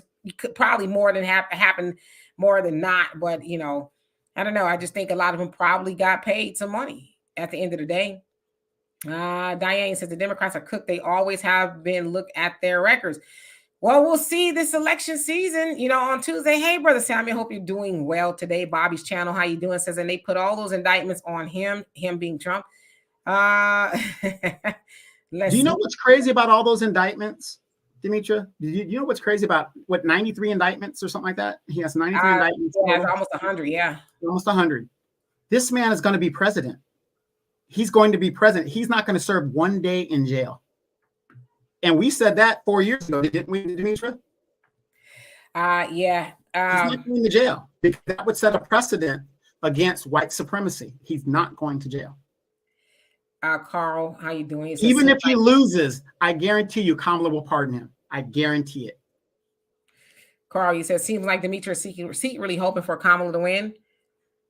probably more than happen more than not. But I don't know. I just think a lot of them probably got paid some money at the end of the day. Diane says the Democrats are cooked. They always have been. Look at their records. Well, we'll see this election season, on Tuesday. Hey, Brother Samuel, hope you're doing well today. Bobby's channel, how you doing? Says, and they put all those indictments on him being Trump. Do you know what's crazy about all those indictments, Demetra? Do you know what's crazy about 93 indictments or something like that? He has 93 indictments. Yeah, it's almost 100, yeah. Almost 100. This man is going to be president. He's going to be president. He's not going to serve 1 day in jail. And we said that 4 years ago, didn't we, Demetra? Yeah. not going to jail because that would set a precedent against white supremacy. He's not going to jail. Carl, how you doing? Even if he loses, I guarantee you Kamala will pardon him. I guarantee it. Carl, you said, seems like Demetrius secretly hoping for Kamala to win.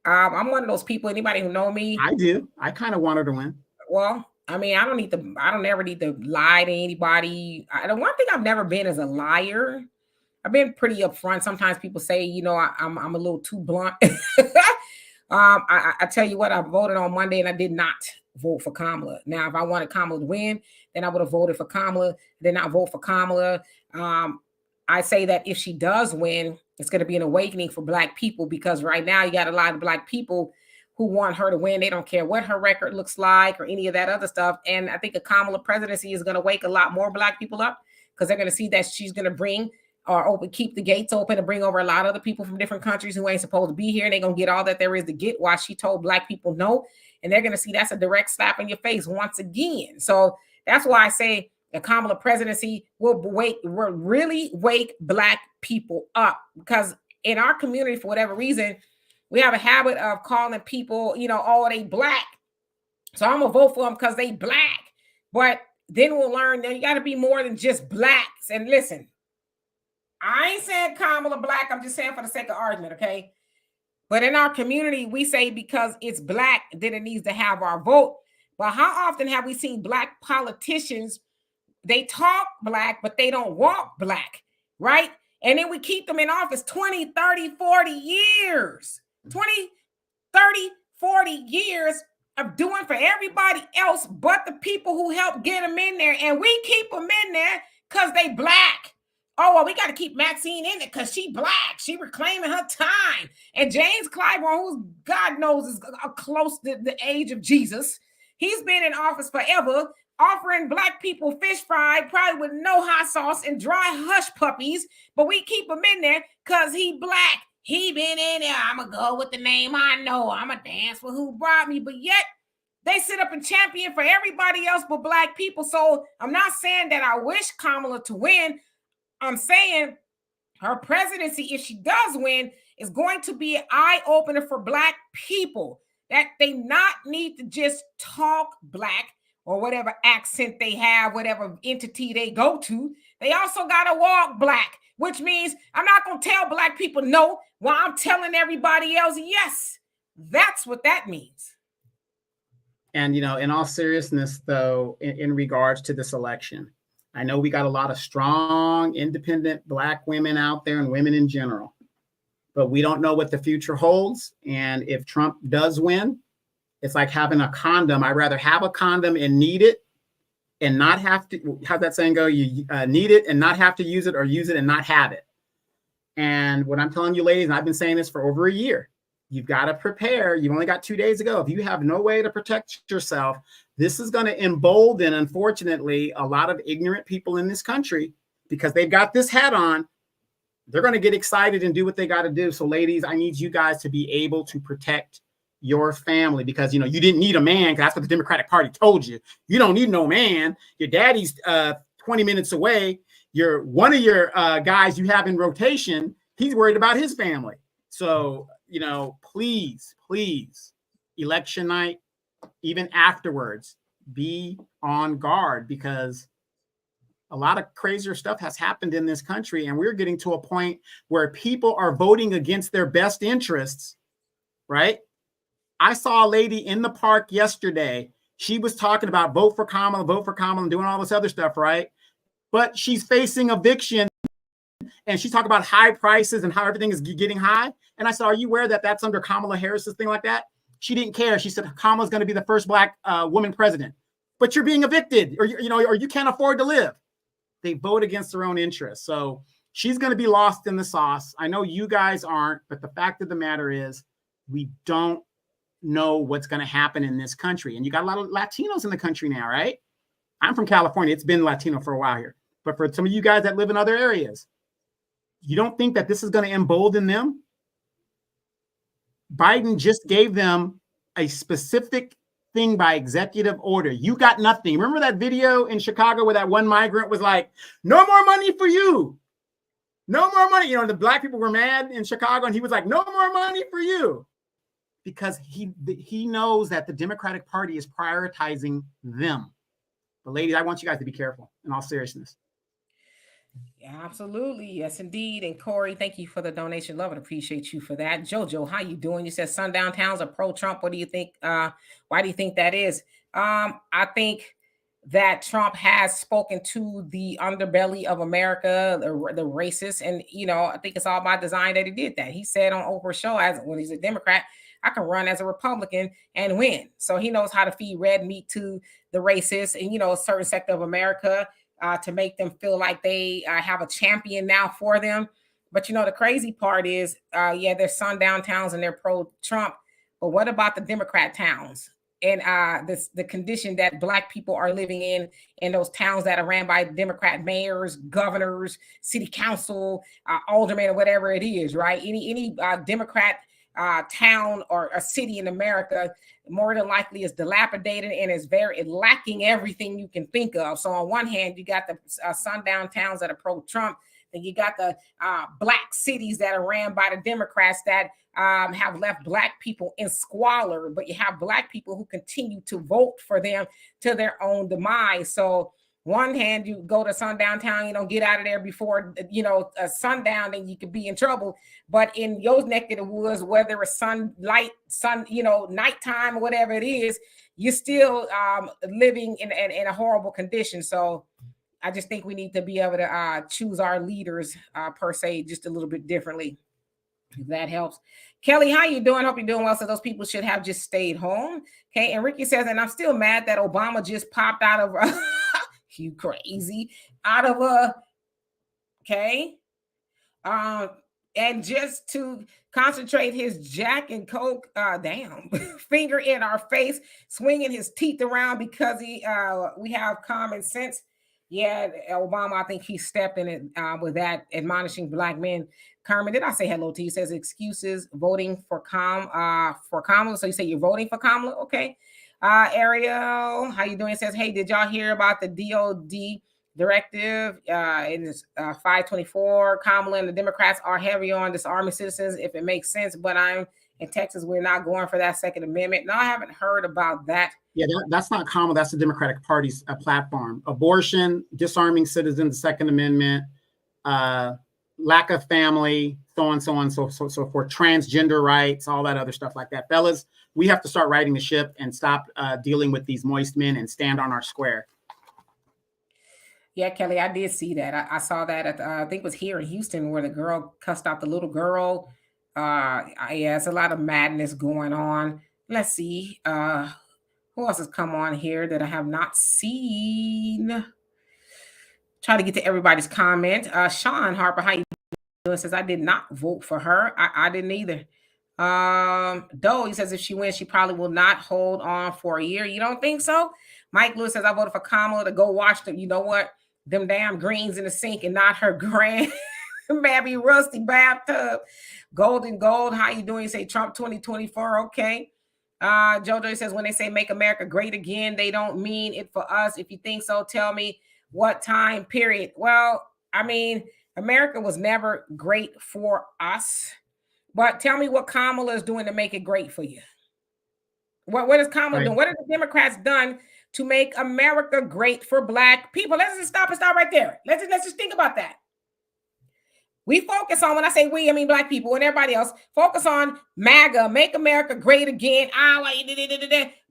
I'm one of those people, anybody who know me. I do. I kind of want her to win. Well, I mean, I don't ever need to lie to anybody. The one thing I've never been is a liar. I've been pretty upfront. Sometimes people say, you know, I'm a little too blunt. I tell you what, I voted on Monday and I did not vote for Kamala. Now, if I wanted Kamala to win, then I would have voted for Kamala, then not vote for Kamala. I say that if she does win, it's going to be an awakening for Black people, because right now you got a lot of Black people who want her to win. They don't care what her record looks like or any of that other stuff. And I think a Kamala presidency is going to wake a lot more Black people up, because they're going to see that she's going to bring or keep the gates open and bring over a lot of other people from different countries who ain't supposed to be here. And they're going to get all that there is to get while she told Black people no. And they're going to see that's a direct slap in your face once again. So that's why I say the Kamala presidency will really wake Black people up, because in our community, for whatever reason, we have a habit of calling people, you know, oh, they Black. So I'm going to vote for them because they Black. But then we'll learn that you got to be more than just Blacks. And listen, I ain't saying Kamala Black. I'm just saying for the sake of argument, okay? But in our community, we say because it's Black, then it needs to have our vote. But how often have we seen Black politicians, they talk Black, but they don't walk Black, right? And then we keep them in office 20, 30, 40 years. 20, 30, 40 years of doing for everybody else but the people who helped get them in there. And we keep them in there because they Black. Oh, well, we got to keep Maxine in it because she Black. She reclaiming her time. And James Clyburn, who's God knows is close to the age of Jesus, he's been in office forever, offering Black people fish fry, probably with no hot sauce and dry hush puppies. But we keep him in there because he Black. He been in there. I'm going to go with the name I know. I'm going to dance for who brought me. But yet, they sit up and champion for everybody else but Black people. So I'm not saying that I wish Kamala to win. I'm saying her presidency, if she does win, is going to be an eye-opener for Black people, that they not need to just talk Black or whatever accent they have, whatever entity they go to. They also got to walk Black, which means I'm not going to tell Black people no while I'm telling everybody else yes. That's what that means. And, you know, in all seriousness, though, in regards to this election, I know we got a lot of strong, independent Black women out there and women in general, but we don't know what the future holds. And if Trump does win, it's like having a condom. I'd rather have a condom and need it and not have to, how's that saying go? You need it and not have to use it, or use it and not have it. And what I'm telling you, ladies, and I've been saying this for over a year, you've got to prepare. You've only got 2 days to go. If you have no way to protect yourself, this is going to embolden, unfortunately, a lot of ignorant people in this country, because they've got this hat on. They're going to get excited and do what they got to do. So, ladies, I need you guys to be able to protect your family, because, you know, you didn't need a man, because that's what the Democratic Party told you. You don't need no man. Your daddy's 20 minutes away. One of your guys you have in rotation, he's worried about his family. So, you know, please, election night, even afterwards, be on guard, because a lot of crazier stuff has happened in this country, and we're getting to a point where people are voting against their best interests, right? I saw a lady in the park yesterday. She was talking about vote for Kamala, and doing all this other stuff, right? But she's facing eviction, and she's talking about high prices and how everything is getting high. And I said, are you aware that that's under Kamala Harris's thing like that? She didn't care. She said Kamala's going to be the first Black woman president. But you're being evicted, or you can't afford to live. They vote against their own interests. So she's going to be lost in the sauce. I know you guys aren't, but the fact of the matter is we don't know what's going to happen in this country. And you got a lot of Latinos in the country now, right? I'm from California. It's been Latino for a while here. But for some of you guys that live in other areas, you don't think that this is going to embolden them? Biden just gave them a specific thing by executive order. You got nothing. Remember that video in Chicago where that one migrant was like, no more money for you. No more money. You know, the black people were mad in Chicago, and he was like, no more money for you. Because he knows that the Democratic Party is prioritizing them. But ladies, I want you guys to be careful in all seriousness. Yeah, absolutely. Yes, indeed. And Corey, thank you for the donation. Love and appreciate you for that. Jojo, how you doing? You said sundown towns are pro-Trump. What do you think? Why do you think that is? I think that Trump has spoken to the underbelly of America, the racists. And, you know, I think it's all by design that he did that. He said on Oprah's show, as when he's a Democrat, I can run as a Republican and win. So he knows how to feed red meat to the racists and, you know, a certain sector of America to make them feel like they have a champion now for them. But, you know, the crazy part is, yeah, they're sundown towns and they're pro-Trump. But what about the Democrat towns? And the condition that Black people are living in those towns that are ran by Democrat mayors, governors, city council, aldermen, or whatever it is, right? Any Democrat town or a city in America more than likely is dilapidated and is very lacking everything you can think of. So on one hand, you got the sundown towns that are pro-Trump, then you got the Black cities that are ran by the Democrats that have left Black people in squalor, but you have Black people who continue to vote for them to their own demise. So one hand, you go to sundown town, you don't get out of there before, you know, sundown, then you could be in trouble. But in your neck of the woods, whether it's sunlight, you know, nighttime, or whatever it is, you're still living in a horrible condition. So I just think we need to be able to choose our leaders per se, just a little bit differently. If that helps. Kelly, how you doing? Hope you're doing well. So those people should have just stayed home. Okay. And Ricky says, and I'm still mad that Obama just popped out of you crazy out of okay. And just to concentrate his Jack and Coke damn finger in our face, swinging his teeth around because we have common sense. Yeah, Obama, I think he stepped in it with that, admonishing Black men. Carmen, did I say hello to you? He says excuses voting for Kamala. So you say you're voting for Kamala? Okay. Ariel, how you doing? It says, hey, did y'all hear about the DOD directive in 524? Kamala and the Democrats are heavy on disarming citizens if it makes sense, but I'm in Texas, we're not going for that Second Amendment. No, I haven't heard about that. Yeah, that's not Kamala. That's the Democratic Party's platform. Abortion, disarming citizens, Second Amendment, lack of family, so on, so forth, transgender rights, all that other stuff like that. Fellas, we have to start riding the ship and stop dealing with these moist men and stand on our square. Yeah, Kelly, I did see that. I saw that at I think it was here in Houston where the girl cussed out the little girl. Yeah, it's a lot of madness going on. Let's see. Who else has come on here that I have not seen? Try to get to everybody's comment. Sean Harper, how you doing? Says, I did not vote for her. I didn't either. Doe, he says if she wins, she probably will not hold on for a year. You don't think so? Mike Lewis says, I voted for Kamala to go wash them. You know what? Them damn greens in the sink and not her grand Babby rusty bathtub. Golden Gold, how you doing? You say Trump 2024. Okay. Jojo says, when they say make America great again, they don't mean it for us. If you think so, tell me what time period. Well, I mean, America was never great for us, but tell me what Kamala is doing to make it great for you. What is Kamala doing? What have the Democrats done to make America great for Black people? Let's just stop right there. Let's just think about that. We focus on, when I say we, I mean Black people and everybody else, focus on MAGA, make America great again.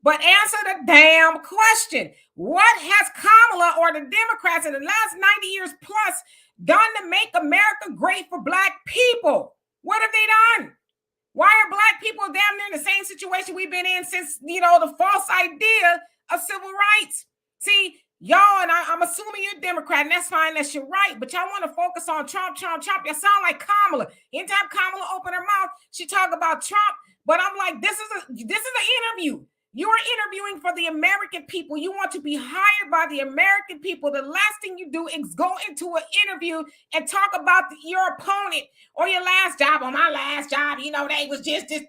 But answer the damn question. What has Kamala or the Democrats in the last 90 years plus done to make America great for Black people? What have they done? Why are Black people damn near in the same situation we've been in since, the false idea of civil rights? See, y'all, and I'm assuming you're a Democrat, and that's fine, that's your right, but y'all want to focus on Trump. Y'all sound like Kamala. Anytime Kamala open her mouth, she talk about Trump, but I'm like, this is an interview. You are interviewing for the American people. You want to be hired by the American people. The last thing you do is go into an interview and talk about your opponent or your last job. On my last job, they was just this.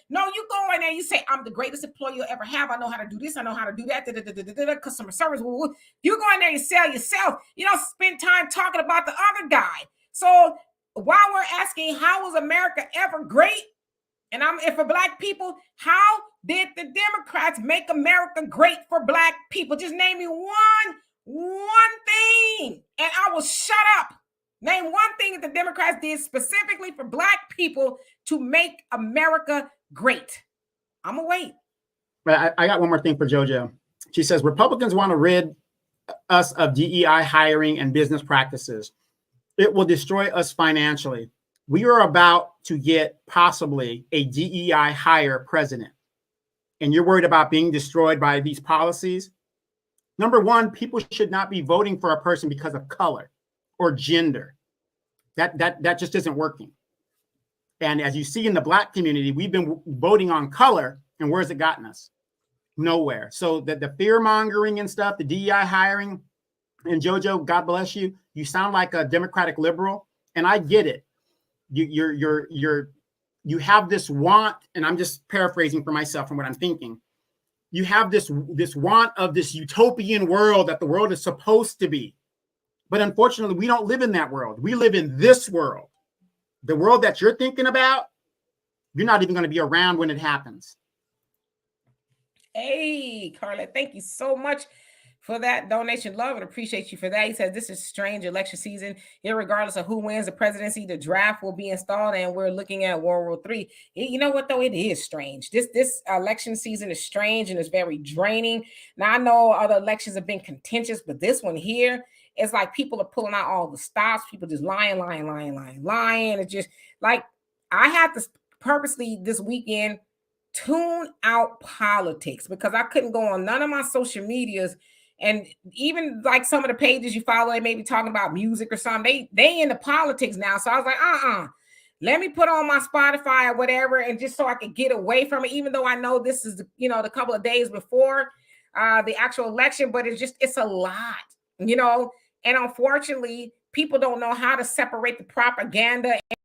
No, you go in there, you say, I'm the greatest employee you'll ever have. I know how to do this. I know how to do that. Customer service. You go in there and sell yourself. You don't spend time talking about the other guy. So while we're asking, how was America ever great? And if for Black people, how did the Democrats make America great for Black people? Just name me one thing, and I will shut up. Name one thing that the Democrats did specifically for Black people to make America great. I'm gonna wait. I got one more thing for JoJo. She says Republicans want to rid us of DEI hiring and business practices. It will destroy us financially. We are about to get possibly a DEI hire president, and you're worried about being destroyed by these policies. Number one, people should not be voting for a person because of color or gender. That just isn't working. And as you see in the Black community, we've been voting on color, and where's it gotten us? Nowhere. So the fear mongering and stuff, the DEI hiring, and JoJo, God bless you. You sound like a Democratic liberal, and I get it. You have this want, and I'm just paraphrasing for myself from what I'm thinking. You have this want of this utopian world that the world is supposed to be. But unfortunately, we don't live in that world. We live in this world. The world that you're thinking about, you're not even going to be around when it happens. Hey, Carla, thank you so much for that donation. Love and appreciate you for that. He says, this is strange election season. Irregardless of who wins the presidency, the draft will be installed, and we're looking at World War III. You know what, though? It is strange. This election season is strange, and it's very draining. Now, I know other elections have been contentious, but this one here, it's like people are pulling out all the stops. People just lying. It's just like, I had to purposely this weekend tune out politics because I couldn't go on none of my social medias. And even like some of the pages you follow, they may be talking about music or something. They into politics now. So I was like, let me put on my Spotify or whatever, and just so I could get away from it, even though I know this is, the couple of days before the actual election, but it's a lot, and unfortunately, people don't know how to separate the propaganda and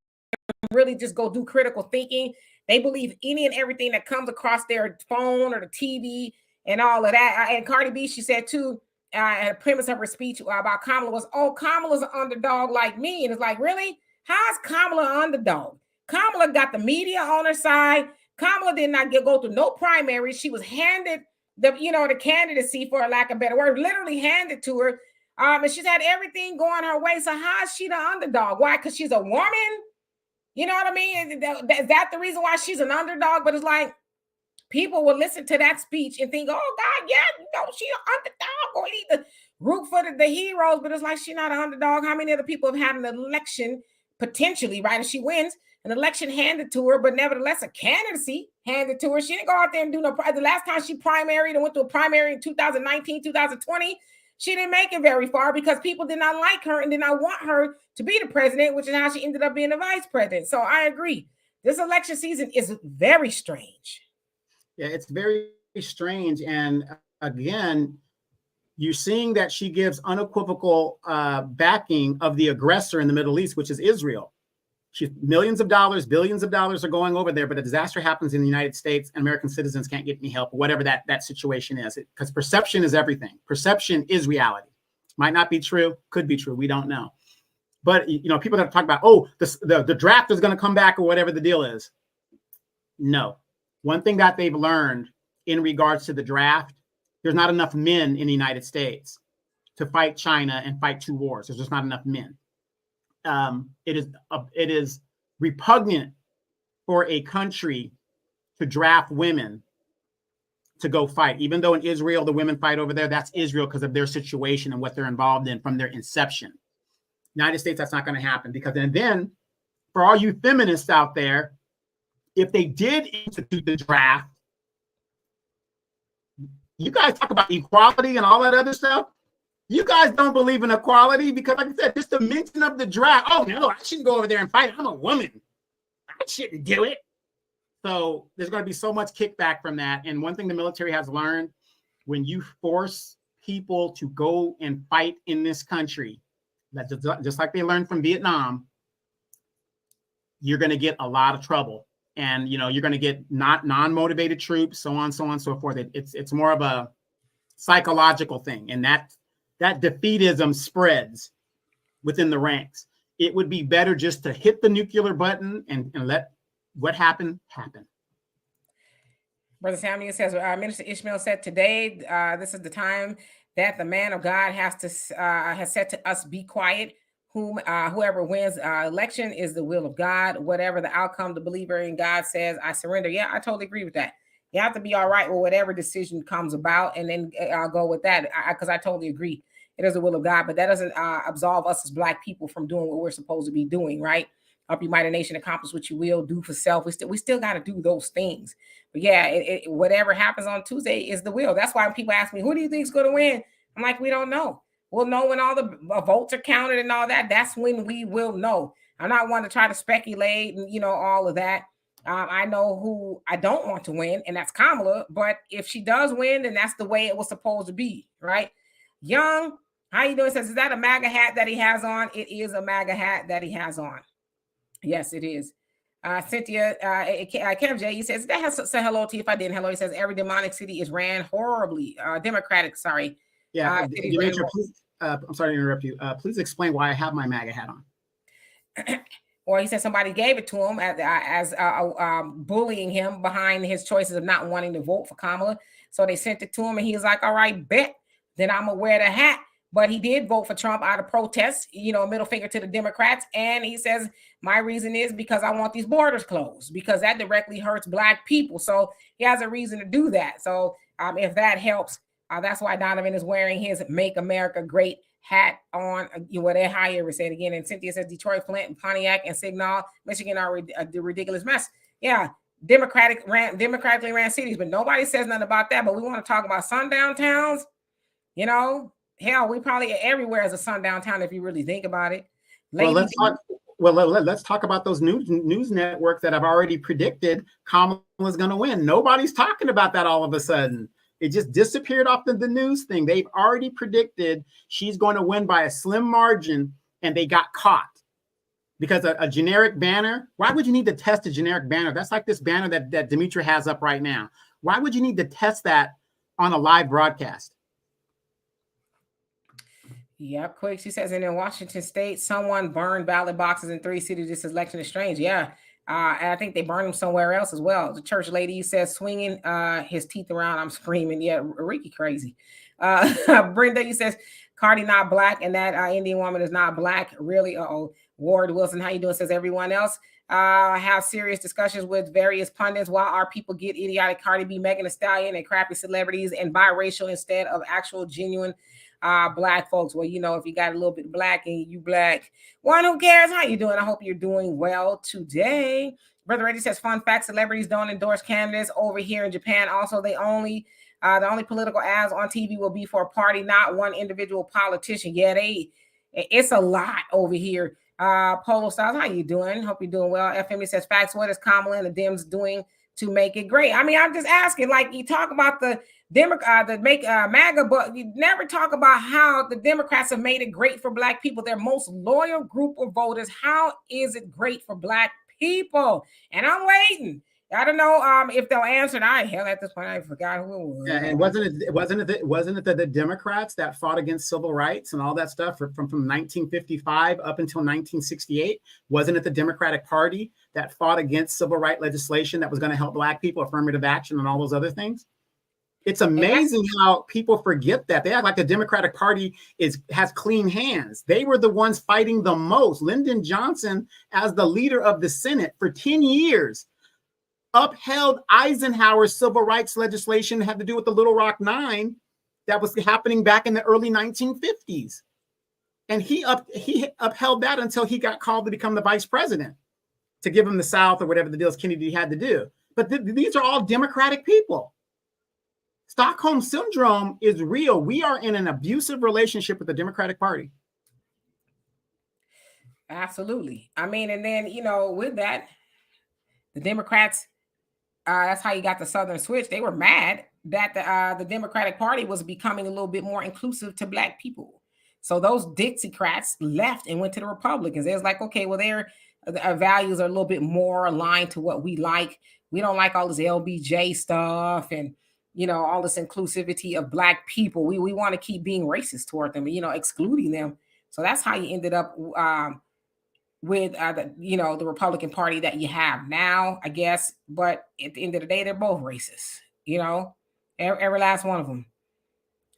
really just go do critical thinking. They believe any and everything that comes across their phone or the TV and all of that. And Cardi B, she said too, and the premise of her speech about Kamala was, Kamala's an underdog like me. And it's like, really? How's Kamala an underdog? Kamala got the media on her side. Kamala did not go through no primary. She was handed the candidacy, for a lack of a better word, literally handed to her. And she's had everything going her way. So how is she the underdog? Why? Because she's a woman? You know what I mean? Is that the reason why she's an underdog? But it's like, people will listen to that speech and think, oh, God, yeah, she's an underdog. Or need to root for the heroes. But it's like, she's not an underdog. How many other people have had an election, potentially, right? And she wins, an election handed to her, but nevertheless, a candidacy handed to her. She didn't go out there and do no, the last time she primaried and went to a primary in 2019, 2020, she didn't make it very far because people did not like her and did not want her to be the president, which is how she ended up being the vice president. So I agree. This election season is very strange. Yeah, it's very strange. And again, you're seeing that she gives unequivocal backing of the aggressor in the Middle East, which is Israel. Millions of dollars, billions of dollars are going over there, but a disaster happens in the United States and American citizens can't get any help, whatever that situation is. Because perception is everything. Perception is reality. Might not be true, could be true. We don't know. But people that talk about, the draft is going to come back or whatever the deal is. No. One thing that they've learned in regards to the draft, there's not enough men in the United States to fight China and fight two wars. There's just not enough men. It is repugnant for a country to draft women to go fight. Even though in Israel, the women fight over there, that's Israel because of their situation and what they're involved in from their inception. United States, that's not going to happen and then for all you feminists out there, if they did institute the draft, you guys talk about equality and all that other stuff. You guys don't believe in equality because, like I said, just the mention of the draft. Oh, no, I shouldn't go over there and fight. I'm a woman. I shouldn't do it. So there's going to be so much kickback from that. And one thing the military has learned, when you force people to go and fight in this country, that just like they learned from Vietnam, you're going to get a lot of trouble. And, you're going to get non-motivated troops, so on, so forth. It's more of a psychological thing. And that defeatism spreads within the ranks. it would be better just to hit the nuclear button and let what happened happen. Brother Samuel says, Minister Ishmael said today, this is the time that the man of God has said to us, be quiet. Whoever wins election is the will of God. Whatever the outcome, the believer in God says, I surrender. Yeah, I totally agree with that. You have to be all right with whatever decision comes about, and then I'll go with that because I totally agree. It is the will of God, but that doesn't absolve us as Black people from doing what we're supposed to be doing, right? Up your mighty nation, accomplish what you will, do for self. We still got to do those things. But yeah, whatever happens on Tuesday is the will. That's why when people ask me, who do you think is going to win? I'm like, we don't know. We'll know when all the votes are counted and all that. That's when we will know. I'm not one to try to speculate and, all of that. I know who I don't want to win, and that's Kamala. But if she does win, then that's the way it was supposed to be, right? Young, how you doing? Says, is that a MAGA hat that he has on? It is a MAGA hat that he has on. Yes, it is. Cynthia, Kev J, he says, that has to say hello to you if I didn't. Hello, he says, every demonic city is ran horribly. Democratic, sorry. Yeah, Demetria, please, I'm sorry to interrupt you. Please explain why I have my MAGA hat on. Or he said somebody gave it to him as bullying him behind his choices of not wanting to vote for Kamala. So they sent it to him, and he was like, all right, bet. Then I'm going to wear the hat. But he did vote for Trump out of protest, middle finger to the Democrats. And he says, my reason is because I want these borders closed, because that directly hurts Black people. So he has a reason to do that. So if that helps, that's why Donovan is wearing his Make America Great hat on. They're higher, said again. And Cynthia says Detroit, Flint, and Pontiac, and Signal, Michigan are a ridiculous mess. Yeah, democratically ran cities, but nobody says nothing about that. But we want to talk about sundown towns, Hell, we probably everywhere as a sundown town if you really think about it. Let's talk about those news networks that have already predicted Kamala's going to win. Nobody's talking about that all of a sudden. It just disappeared off the news thing. They've already predicted she's going to win by a slim margin, and they got caught because a generic banner. Why would you need to test a generic banner? That's like this banner that Demetria has up right now. Why would you need to test that on a live broadcast? Yep, quick. She says, and in Washington State, someone burned ballot boxes in 3 cities. This election is strange. Yeah. And I think they burned them somewhere else as well. The church lady says, swinging his teeth around. I'm screaming. Yeah, Ricky crazy. Brenda, he says, Cardi not Black, and that Indian woman is not Black. Really? Ward Wilson, how you doing? Says everyone else. Have serious discussions with various pundits while our people get idiotic Cardi B, Megan Thee Stallion, and crappy celebrities and biracial instead of actual genuine Black folks. Well, if you got a little bit Black and you Black, one, who cares? How you doing? I hope you're doing well today. Brother Reddy says, fun fact, celebrities don't endorse candidates over here in Japan. Also, the only political ads on TV will be for a party, not one individual politician. Yeah, it's a lot over here. Polo Styles, how you doing? Hope you're doing well. FME says, facts, what is Kamala and the Dems doing to make it great? I mean, I'm just asking, like, you talk about the MAGA, but you never talk about how the Democrats have made it great for Black people, their most loyal group of voters. How is it great for Black people? And I'm waiting. I don't know if they'll answer. At this point, I forgot who it was. Yeah, and wasn't it the Democrats that fought against civil rights and all that stuff from 1955 up until 1968? Wasn't it the Democratic Party that fought against civil rights legislation that was going to help Black people, affirmative action, and all those other things? It's amazing how people forget that. They act like the Democratic Party has clean hands. They were the ones fighting the most. Lyndon Johnson, as the leader of the Senate for 10 years, upheld Eisenhower's civil rights legislation that had to do with the Little Rock Nine that was happening back in the early 1950s. And he upheld that until he got called to become the vice president to give him the South or whatever the deals Kennedy had to do. But these are all Democratic people. Stockholm Syndrome is real. We are in an abusive relationship with the Democratic Party. Absolutely. I mean, and then, with that, the Democrats, that's how you got the Southern switch. They were mad that the Democratic Party was becoming a little bit more inclusive to Black people. So those Dixiecrats left and went to the Republicans. It was like, okay, well, their values are a little bit more aligned to what we like. We don't like all this LBJ stuff and, all this inclusivity of Black people. We want to keep being racist toward them, excluding them. So that's how you ended up with the Republican Party that you have now, I guess. But at the end of the day, they're both racist. Every last one of them.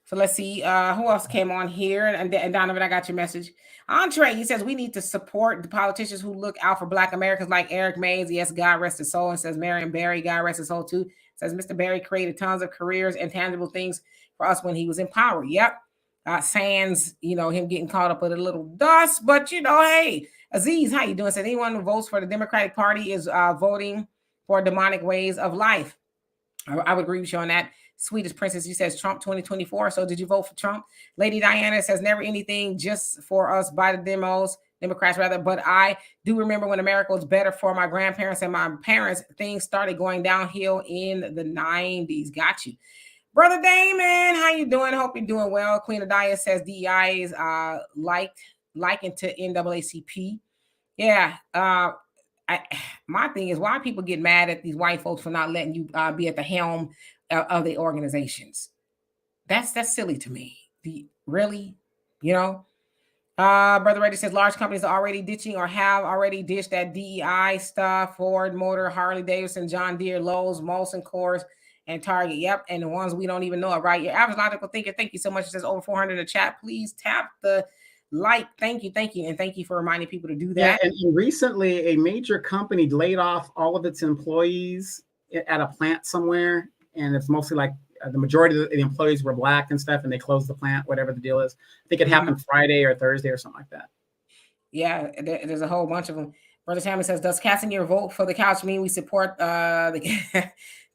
So let's see who else came on here. And Donovan, I got your message. Andre, he says we need to support the politicians who look out for Black Americans like Eric Mays. Yes, God rest his soul. And says Marion Barry, God rest his soul too. Says Mr. Barry created tons of careers and tangible things for us when he was in power. Yep. Sans, him getting caught up with a little dust. But, hey, Aziz, how you doing? Says anyone who votes for the Democratic Party is voting for demonic ways of life. I would agree with you on that. Swedish Princess, you says Trump 2024. So did you vote for Trump? Lady Diana says never anything just for us by the Democrats rather. But I do remember when America was better for my grandparents and my parents, things started going downhill in the 90s. Got you. Brother Damon, how you doing? Hope you're doing well. Queen Adia says DEI is likened to NAACP. Yeah. My thing is why people get mad at these white folks for not letting you be at the helm of the organizations. That's silly to me. Really, Brother Reddy says large companies are already ditching or have already ditched that DEI stuff. Ford Motor, Harley Davidson, John Deere, Lowe's, Molson Coors, and Target. Yep, and the ones we don't even know of, right? Your average logical thinker. Thank you so much. It says over 400 in the chat. Please tap the like. Thank you, and thank you for reminding people to do that. Yeah, and recently a major company laid off all of its employees at a plant somewhere, and it's mostly like the majority of the employees were Black and stuff, and they closed the plant, whatever the deal is. I think it happened Friday or Thursday or something like that. Yeah, there's a whole bunch of them. Brother Tammy says, does casting your vote for the couch mean we support the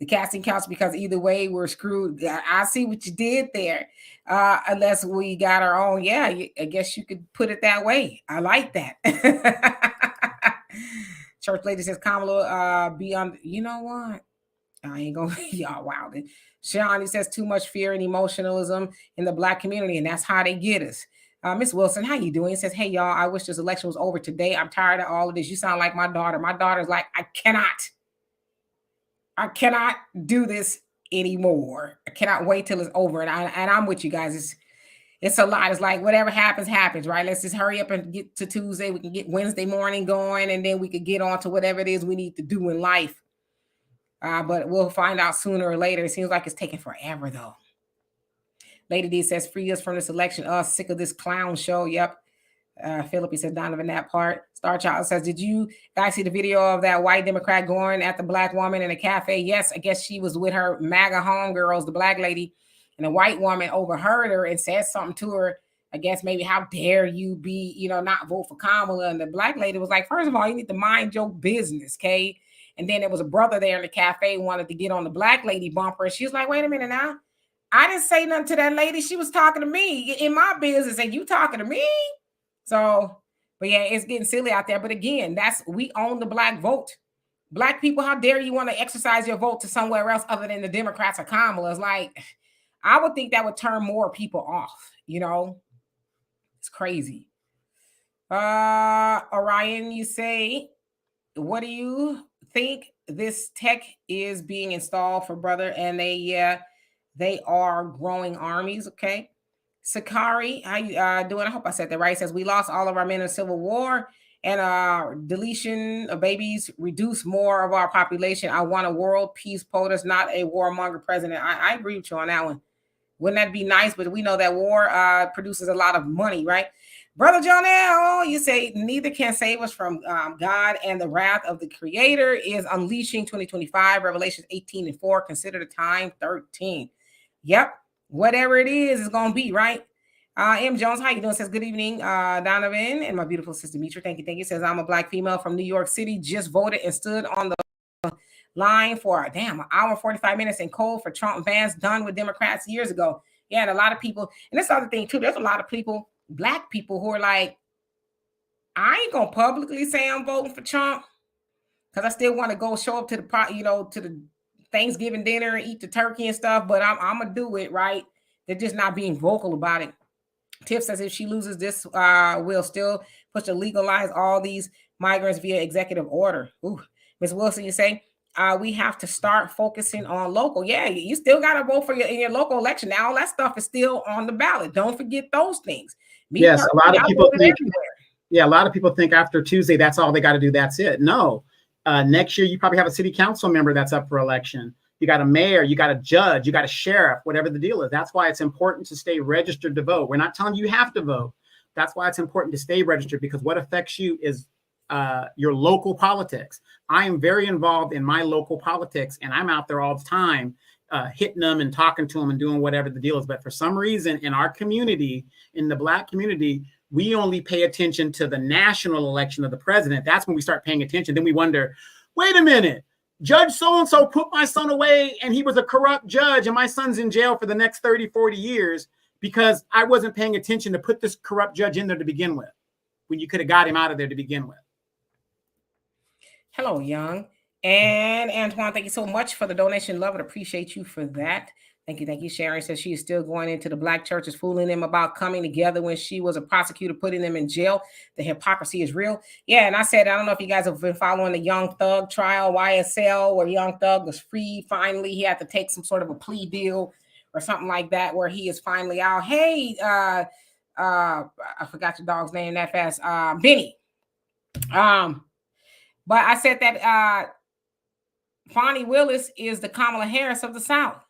casting couch? Because either way, we're screwed. I see what you did there. Unless we got our own. Yeah, I guess you could put it that way. I like that. Church lady says, Kamala, beyond, you know what? I ain't gonna be y'all wild. Sean, he says too much fear and emotionalism in the Black community, and that's how they get us. Miss Wilson, how you doing? He says, hey, y'all, I wish this election was over today. I'm tired of all of this. You sound like my daughter. My daughter's like, I cannot do this anymore. I cannot wait till it's over. And I'm with you guys. It's a lot. It's like whatever happens, right? Let's just hurry up and get to Tuesday. We can get Wednesday morning going, and then we could get on to whatever it is we need to do in life. But we'll find out sooner or later. It seems like it's taking forever, though. Lady D says, free us from this election. Us sick of this clown show. Yep. Philip, he said, Donovan, that part. Star Child says, did you guys see the video of that white Democrat going at the Black woman in a cafe? Yes, I guess she was with her MAGA homegirls, the Black lady, and the white woman overheard her and said something to her. I guess maybe, how dare you be, not vote for Kamala? And the Black lady was like, first of all, you need to mind your business, okay? And then there was a brother there in the cafe who wanted to get on the Black lady bumper. And she was like, wait a minute now. I didn't say nothing to that lady. She was talking to me in my business, and you talking to me? So, but yeah, it's getting silly out there. But again, we own the Black vote. Black people, how dare you want to exercise your vote to somewhere else other than the Democrats or Kamala? It's like, I would think that would turn more people off, It's crazy. Orion, you say, what do you think this tech is being installed for, brother? And they are growing armies, okay? Sakari, how you doing? I hope I said that right. It says, we lost all of our men in Civil War, and deletion of babies reduce more of our population. I want a world peace POTUS, not a warmonger president. I agree with you on that one. Wouldn't that be nice? But we know that war produces a lot of money, right? Brother Jonelle, you say, neither can save us from God, and the wrath of the Creator is unleashing 2025, Revelations 18:4. Consider the time 13. Yep. Whatever it is, it's going to be, right? M. Jones, how you doing? Says, good evening, Donovan, and my beautiful sister, Mitra. Thank you. Says, I'm a Black female from New York City, just voted and stood on the line for, an hour and 45 minutes in cold for Trump Vance, done with Democrats years ago. Yeah, and a lot of people, and this other thing, too, there's a lot of people, Black people, who are like, I ain't going to publicly say I'm voting for Trump because I still want to go show up to the Thanksgiving dinner and eat the turkey and stuff, but I'm gonna do it, right? They're just not being vocal about it. Tiff says, if she loses this, we'll still push to legalize all these migrants via executive order. Ooh, Ms. Wilson, you say, we have to start focusing on local. Yeah, you still got to vote in your local election. Now, all that stuff is still on the ballot. Don't forget those things. Yes, a lot of people think Yeah, a lot of people think after Tuesday, that's all they got to do. That's it. No. Next year, you probably have a city council member that's up for election. You got a mayor, you got a judge, you got a sheriff, whatever the deal is. That's why it's important to stay registered to vote. We're not telling you have to vote. That's why it's important to stay registered, because what affects you is your local politics. I am very involved in my local politics, and I'm out there all the time hitting them and talking to them and doing whatever the deal is. But for some reason in our community, in the Black community, we only pay attention to the national election of the president. That's when we start paying attention. Then we wonder, wait a minute, Judge so-and-so put my son away and he was a corrupt judge and my son's in jail for the next 30, 40 years because I wasn't paying attention to put this corrupt judge in there to begin with, when you could have got him out of there to begin with. Hello, Young. And Antoine, thank you so much for the donation. Love it. Appreciate you for that. Thank you. Thank you. Sharon says she is still going into the Black churches, fooling them about coming together when she was a prosecutor, putting them in jail. The hypocrisy is real. Yeah. And I said, I don't know if you guys have been following the Young Thug trial, YSL, where Young Thug was free. Finally, he had to take some sort of a plea deal or something like that, where he is finally out. Hey, I forgot your dog's name that fast. Benny. But I said that Fonnie Willis is the Kamala Harris of the South.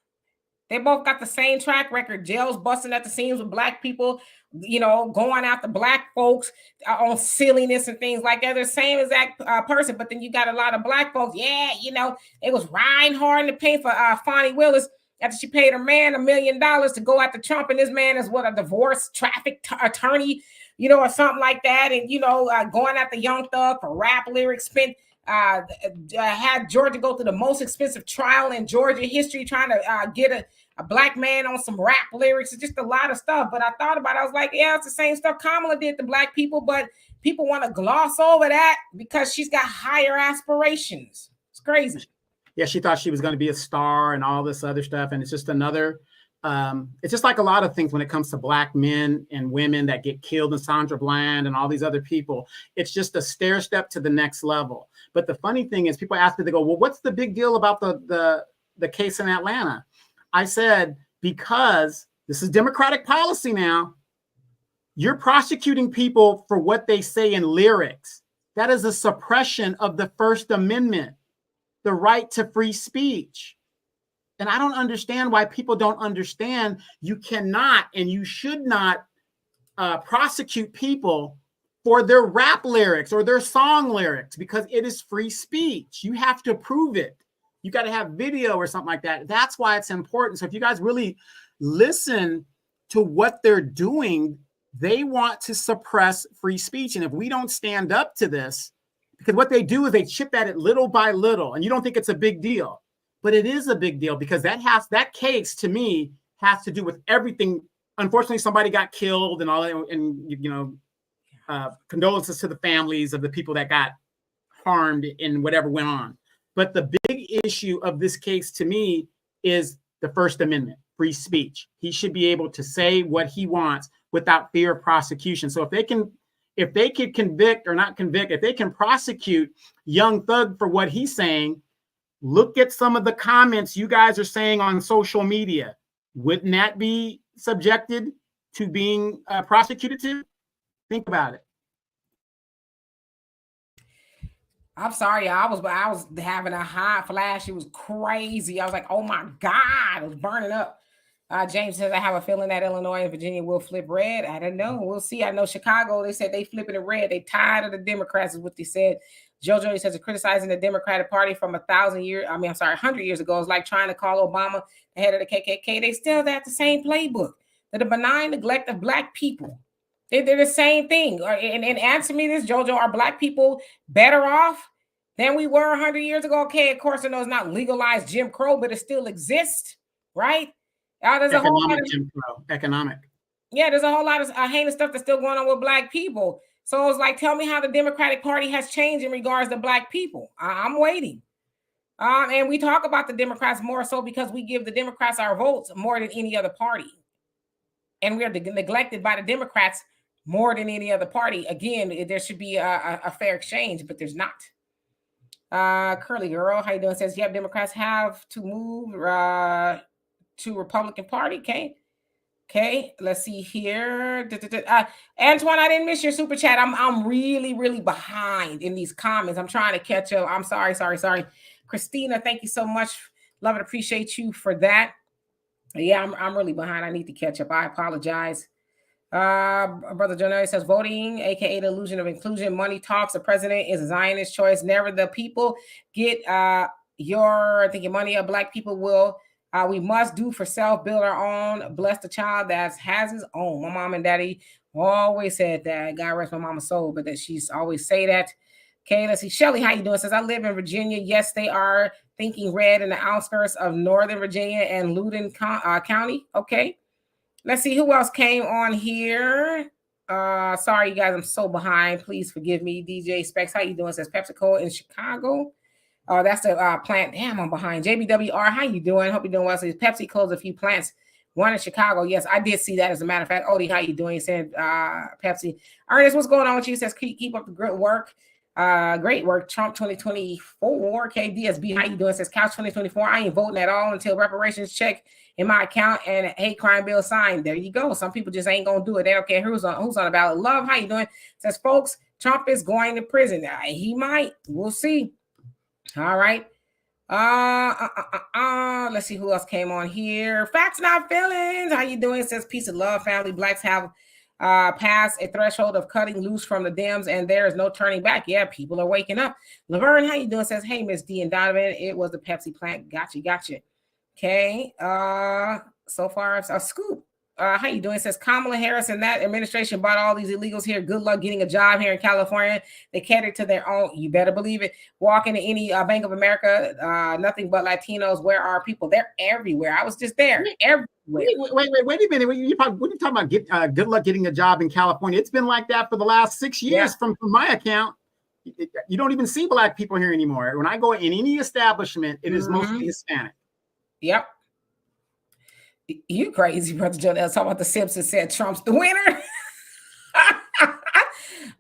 They both got the same track record. Jails busting at the seams with Black people, you know, going after Black folks on silliness and things like that. They're the same exact person. But then you got a lot of Black folks. Yeah, you know, it was riding hard in the paint for Fonnie Willis after she paid her man $1 million to go after Trump. And this man is what, a divorce traffic attorney, you know, or something like that. And, you know, going after Young Thug for rap lyrics, spent had Georgia go through the most expensive trial in Georgia history, trying to get a Black man on some rap lyrics. It's just a lot of stuff. But I thought about it. I was like, yeah, it's the same stuff Kamala did to Black people, but people want to gloss over that because she's got higher aspirations. It's crazy. Yeah, she thought she was going to be a star and all this other stuff. And it's just another, it's just like a lot of things when it comes to Black men and women that get killed, and Sandra Bland and all these other people. It's just a stair step to the next level. But the funny thing is, people ask me, they go, well, what's the big deal about the case in Atlanta? I said, because this is Democratic policy now. You're prosecuting people for what they say in lyrics. That is a suppression of the First Amendment, the right to free speech. And I don't understand why people don't understand you cannot and you should not prosecute people for their rap lyrics or their song lyrics, because it is free speech. You have to prove it. You got to have video or something like that. That's why it's important. So if you guys really listen to what they're doing, they want to suppress free speech. And if we don't stand up to this, because what they do is they chip at it little by little, and you don't think it's a big deal, but it is a big deal, because that case to me has to do with everything. Unfortunately, somebody got killed and all that, and you know, condolences to the families of the people that got harmed in whatever went on. But the big issue of this case to me is the First Amendment, free speech. He should be able to say what he wants without fear of prosecution. So if they could convict or not convict, if they can prosecute Young Thug for what he's saying, look at some of the comments you guys are saying on social media. Wouldn't that be subjected to being prosecuted too? Think about it. I'm sorry, I was having a hot flash. It was crazy. I was like, oh my God, it was burning up. James says, I have a feeling that Illinois and Virginia will flip red. I don't know. We'll see. I know Chicago, they said they flipping it red. They tired of the Democrats is what they said. Jojo says, criticizing the Democratic Party from 100 years ago is like trying to call Obama the head of the KKK. They still have the same playbook. They're the benign neglect of Black people. They're the same thing. And answer me this, Jojo, are Black people better off than we were 100 years ago? Okay, of course, I know it's not legalized Jim Crow, but it still exists, right? There's a whole lot of Jim Crow, economic. Yeah, there's a whole lot of heinous stuff that's still going on with Black people. So it's like, tell me how the Democratic Party has changed in regards to Black people. I'm waiting. And we talk about the Democrats more so because we give the Democrats our votes more than any other party. And we are neglected by the Democrats more than any other party. Again, there should be a fair exchange, but there's not. Curly Girl, how you doing? Says, yeah, Democrats have to move to Republican Party. Okay. Okay, let's see here. Antoine, I didn't miss your super chat. I'm really behind in these comments. I'm trying to catch up. I'm sorry. Christina, thank you so much. Love and appreciate you for that. Yeah, I'm really behind. I need to catch up. I apologize. Brother Jonah says voting, aka the illusion of inclusion. Money talks. The president is a Zionist choice. Never the people get your money. Black people will. We must do for self, build our own, bless the child that has his own. My mom and daddy always said that. God rest my mama's soul, but that she's always say that. Okay, let's see. Shelly, how you doing? Says I live in Virginia. Yes, they are thinking red in the outskirts of Northern Virginia and Loudoun County. Okay. Let's see who else came on here. Sorry, you guys, I'm so behind. Please forgive me. DJ Specs, how you doing? Says PepsiCo in Chicago. Oh, that's the plant. Damn, I'm behind. JBWR, how you doing? Hope you're doing well. Says Pepsi closed a few plants. One in Chicago. Yes, I did see that. As a matter of fact, Odie, how you doing? He said Pepsi. Ernest, what's going on with you? He says keep up the great work. Great work. Trump 2024. KDSB, how you doing? Says Couch 2024. I ain't voting at all until reparations check in my account and a hate crime bill signed. There you go. Some people just ain't gonna do it. They don't care who's on the ballot. Love, how you doing? Says folks, Trump is going to prison. He might. We'll see. All right. Let's see who else came on here. Facts, not feelings. How you doing? It says peace and love, family. Blacks have passed a threshold of cutting loose from the Dems, and there is no turning back. Yeah, people are waking up. Laverne, how you doing? Says, hey, Miss D and Donovan, it was the Pepsi plant. Gotcha. Okay. So far it's a scoop. How you doing? It says Kamala Harris and that administration bought all these illegals here. Good luck getting a job here in California. They cater to their own. You better believe it. Walk into any Bank of America, nothing but Latinos. Where are people? They're everywhere. I was just there. Everywhere. Wait a minute. What are you talking about? Good luck getting a job in California. It's been like that for the last 6 years from my account. You don't even see Black people here anymore. When I go in any establishment, it is mostly Hispanic. Yep. You crazy, Brother Joe. Talking about the Simpsons said Trump's the winner.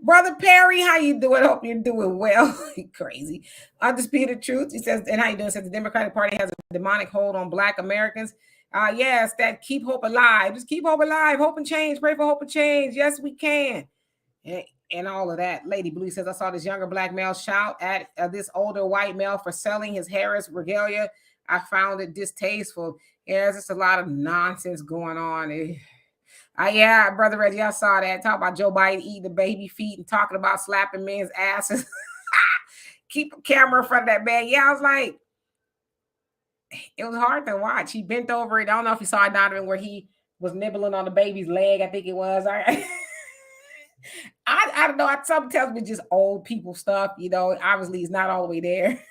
Brother Perry, how you doing? Hope you're doing well. Crazy. Undisputed Truth. He says, and how you doing? Says the Democratic Party has a demonic hold on Black Americans. Yes, that keep hope alive. Just keep hope alive. Hope and change. Pray for hope and change. Yes, we can. And all of that. Lady Blue says, I saw this younger Black male shout at this older white male for selling his Harris regalia. I found it distasteful. Yeah, there's just a lot of nonsense going on. Yeah, Brother Reggie, I saw that. Talk about Joe Biden eating the baby feet and talking about slapping men's asses. Keep a camera in front of that man. Yeah, I was like, it was hard to watch. He bent over it. I don't know if you saw it, Donovan, where he was nibbling on the baby's leg. I think it was. I don't know. Something tells me just old people stuff. Obviously, it's not all the way there.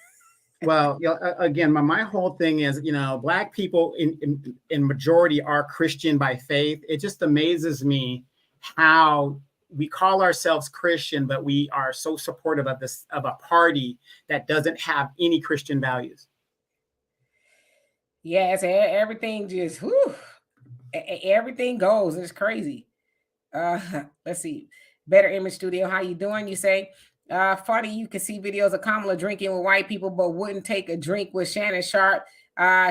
Well, again, my whole thing is, Black people in majority are Christian by faith. It just amazes me how we call ourselves Christian, but we are so supportive of a party that doesn't have any Christian values. Yes, everything just everything goes. It's crazy. Let's see. Better Image Studio, how you doing? You say, funny, you can see videos of Kamala drinking with white people, but wouldn't take a drink with Shannon Sharp.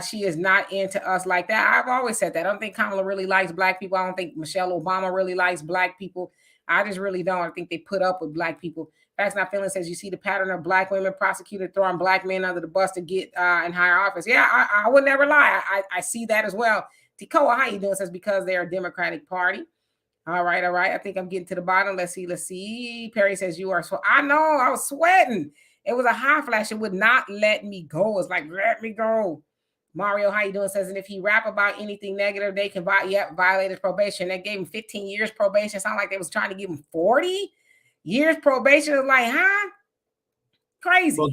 She is not into us like that. I've always said that. I don't think Kamala really likes Black people. I don't think Michelle Obama really likes Black people. I just really don't. I think they put up with Black people. Facts Not Feeling says, you see the pattern of Black women prosecuted throwing Black men under the bus to get in higher office. Yeah, I would never lie. I see that as well. Tikoa, how you doing? Says, because they're a Democratic Party. All right. I think I'm getting to the bottom. Let's see. Perry says, you are so. I know. I was sweating. It was a hot flash. It would not let me go. It's like, let me go. Mario, how you doing? Says, and if he rap about anything negative, they can violate his probation. They gave him 15 years probation. Sound like they was trying to give him 40 years probation. It's like, huh? Crazy. Well,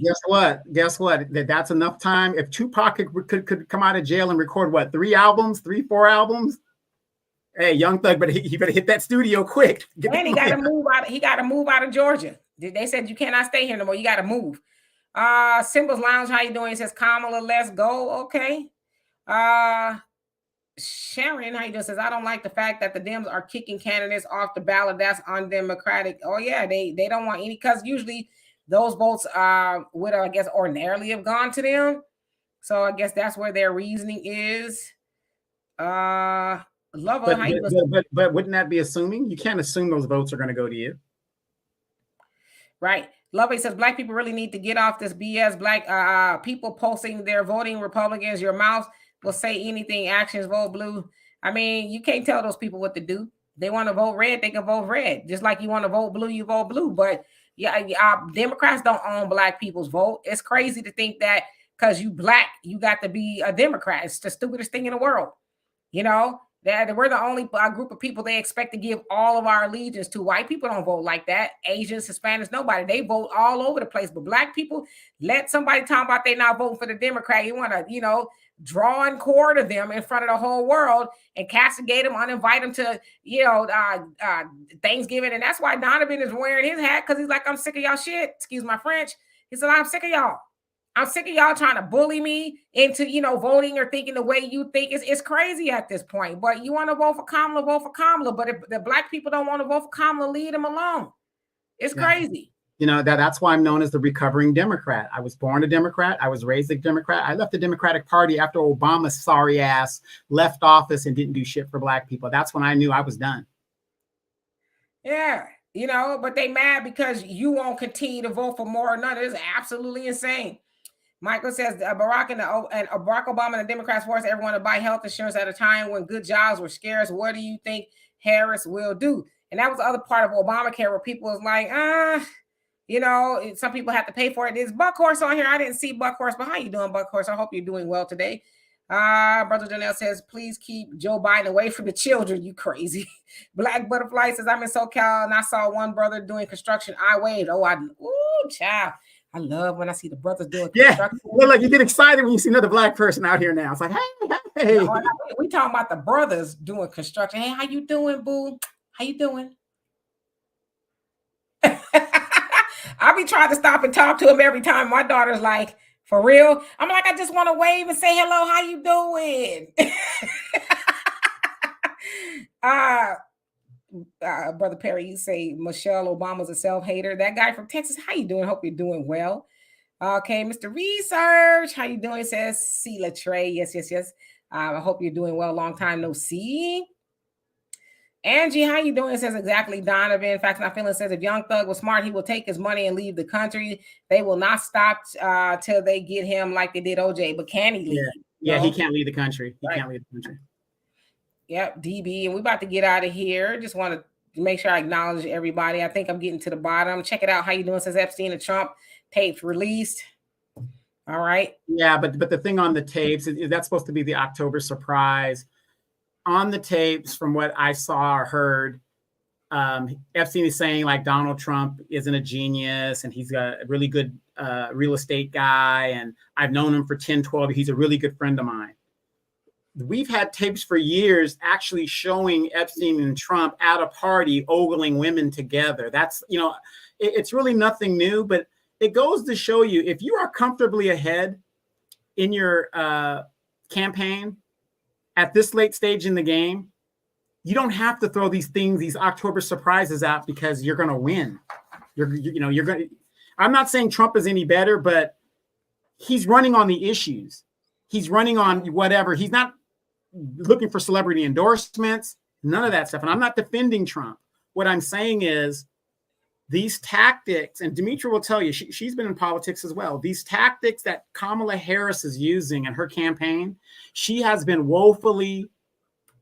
guess what? That's enough time. If Tupac could come out of jail and record 4 albums. Hey, Young Thug, but he better hit that studio quick. And he got to move out. He got to move out of Georgia. They said you cannot stay here no more. You got to move. Symbols Lounge, how you doing? He says, Kamala, let's go. Okay. Sharon, how you doing? Says, I don't like the fact that the Dems are kicking candidates off the ballot. That's undemocratic. Oh yeah, they don't want any, because usually those votes would, I guess, ordinarily have gone to them. So I guess that's where their reasoning is. Love But, how you but wouldn't that be assuming? You can't assume those votes are going to go to you. Right. Lovely says black people really need to get off this BS. Black people posting their voting Republicans. Your mouth will say anything. Actions vote blue. I mean, you can't tell those people what to do. They want to vote red, they can vote red. Just like you want to vote blue, you vote blue. But yeah, Democrats don't own black people's vote. It's crazy to think that because you black, you got to be a Democrat. It's the stupidest thing in the world. You know, that we're the only group of people they expect to give all of our allegiance to. White people don't vote like that. Asians, Hispanics, nobody. They vote all over the place. But black people, let somebody talk about they not voting for the Democrat. You want to, draw and quarter them in front of the whole world and castigate them, uninvite them to, Thanksgiving. And that's why Donovan is wearing his hat, because he's like, I'm sick of y'all shit. Excuse my French. He said, I'm sick of y'all. I'm sick of y'all trying to bully me into, voting or thinking the way you think. It's crazy at this point. But you want to vote for Kamala, vote for Kamala. But if the black people don't want to vote for Kamala, leave them alone. It's crazy. That's why I'm known as the recovering Democrat. I was born a Democrat. I was raised a Democrat. I left the Democratic Party after Obama's sorry ass left office and didn't do shit for black people. That's when I knew I was done. Yeah. But they mad because you won't continue to vote for more or none. It's absolutely insane. Michael says Barack Obama and the Democrats forced everyone to buy health insurance at a time when good jobs were scarce. What do you think Harris will do? And that was the other part of Obamacare where people was like, some people have to pay for it. There's Buckhorse on here. I didn't see Buckhorse, but how you doing, Buckhorse? I hope you're doing well today. Brother Janelle says, please keep Joe Biden away from the children. You crazy. Black Butterfly says, I'm in SoCal and I saw one brother doing construction. I waved. Child. I love when I see the brothers doing construction. Well, like you get excited when you see another black person out here now. It's like, hey. No, we talking about the brothers doing construction. Hey, how you doing, boo? How you doing? I be trying to stop and talk to him every time. My daughter's like, for real? I'm like, I just want to wave and say hello. How you doing? Brother Perry, you say Michelle Obama's a self-hater. That guy from Texas, how you doing? Hope you're doing well. Okay, Mr. Research, how you doing? Says C. Latre. Yes. I hope you're doing well. Long time no see. Angie, how you doing? Says exactly Donovan. Facts Not Feeling says if Young Thug was smart, he will take his money and leave the country. They will not stop till they get him like they did OJ. But can he leave? Yeah, he can't leave the country. He can't leave the country. Yep, DB. And we're about to get out of here. Just want to make sure I acknowledge everybody. I think I'm getting to the bottom. Check it out. How you doing? Says Epstein and Trump tapes released. All right. Yeah, but the thing on the tapes, is that's supposed to be the October surprise. On the tapes, from what I saw or heard, Epstein is saying like Donald Trump isn't a genius and he's a really good real estate guy. And I've known him for 10, 12. He's a really good friend of mine. We've had tapes for years actually showing Epstein and Trump at a party ogling women together. That's, it's really nothing new, but it goes to show you if you are comfortably ahead in your campaign at this late stage in the game, you don't have to throw these October surprises out because you're going to win. I'm not saying Trump is any better, but he's running on the issues. He's running on whatever. He's not looking for celebrity endorsements, none of that stuff. And I'm not defending Trump. What I'm saying is these tactics, and Demetra will tell you, she's been in politics as well. These tactics that Kamala Harris is using in her campaign, she has been woefully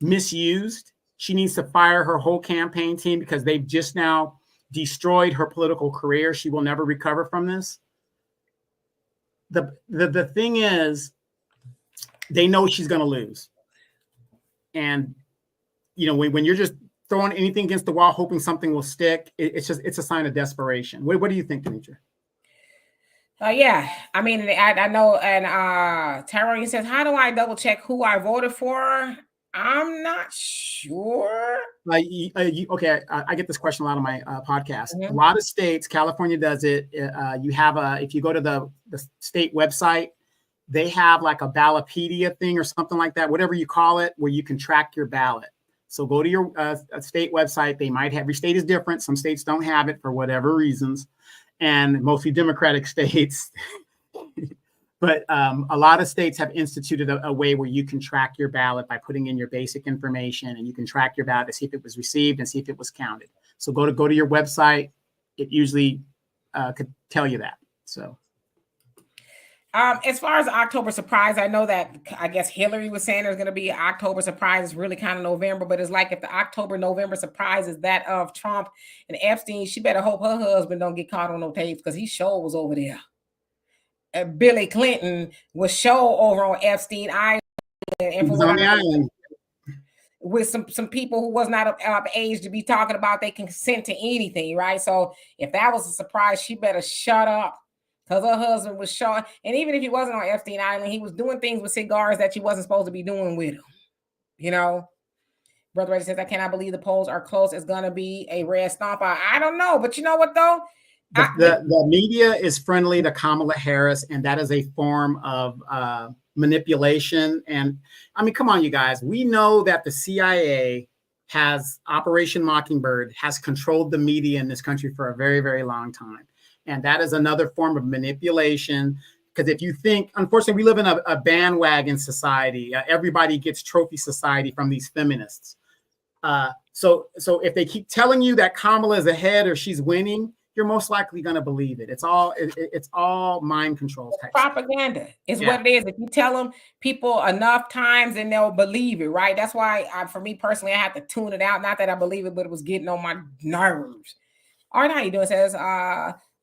misused. She needs to fire her whole campaign team because they've just now destroyed her political career. She will never recover from this. The thing is, they know she's going to lose. And, when you're just throwing anything against the wall, hoping something will stick, it's a sign of desperation. What do you think, Demetra? Yeah, I mean, I know. And Tyrone says, how do I double check who I voted for? I'm not sure. Okay, I get this question a lot on my podcast. Mm-hmm. A lot of states, California does it. If you go to the state website, they have like a Ballotpedia thing or something like that, whatever you call it, where you can track your ballot. So go to your state website. They might have, every state is different. Some states don't have it for whatever reasons. And mostly Democratic states, But a lot of states have instituted a way where you can track your ballot by putting in your basic information, and you can track your ballot to see if it was received and see if it was counted. So go to your website. It usually could tell you that. So. As far as October surprise, I know that I guess Hillary was saying there's going to be an October surprise. It's really kind of November, but it's like if the October-November surprise is that of Trump and Epstein, she better hope her husband don't get caught on no tapes because he sure was over there. Billy Clinton was show over on Epstein Island, and for what I know, with some people who was not of age to be talking about they consent to anything, right? So if that was a surprise, she better shut up. Because her husband was showing, and even if he wasn't on Epstein Island, he was doing things with cigars that she wasn't supposed to be doing with him. You know, Brother Reggie says, I cannot believe the polls are close. It's going to be a red stomp out. I don't know, but you know what, though? The media is friendly to Kamala Harris, and that is a form of manipulation. And I mean, come on, you guys. We know that the CIA has Operation Mockingbird, has controlled the media in this country for a very, very long time. And that is another form of manipulation. Because if you think, unfortunately, we live in a bandwagon society. Everybody gets trophy society from these feminists. So if they keep telling you that Kamala is ahead or she's winning, you're most likely going to believe it. It's all mind control. Propaganda is what it is. If you tell them people enough times, and they'll believe it, right? That's why, for me personally, I had to tune it out. Not that I believe it, but it was getting on my nerves. All right, how you doing? It says,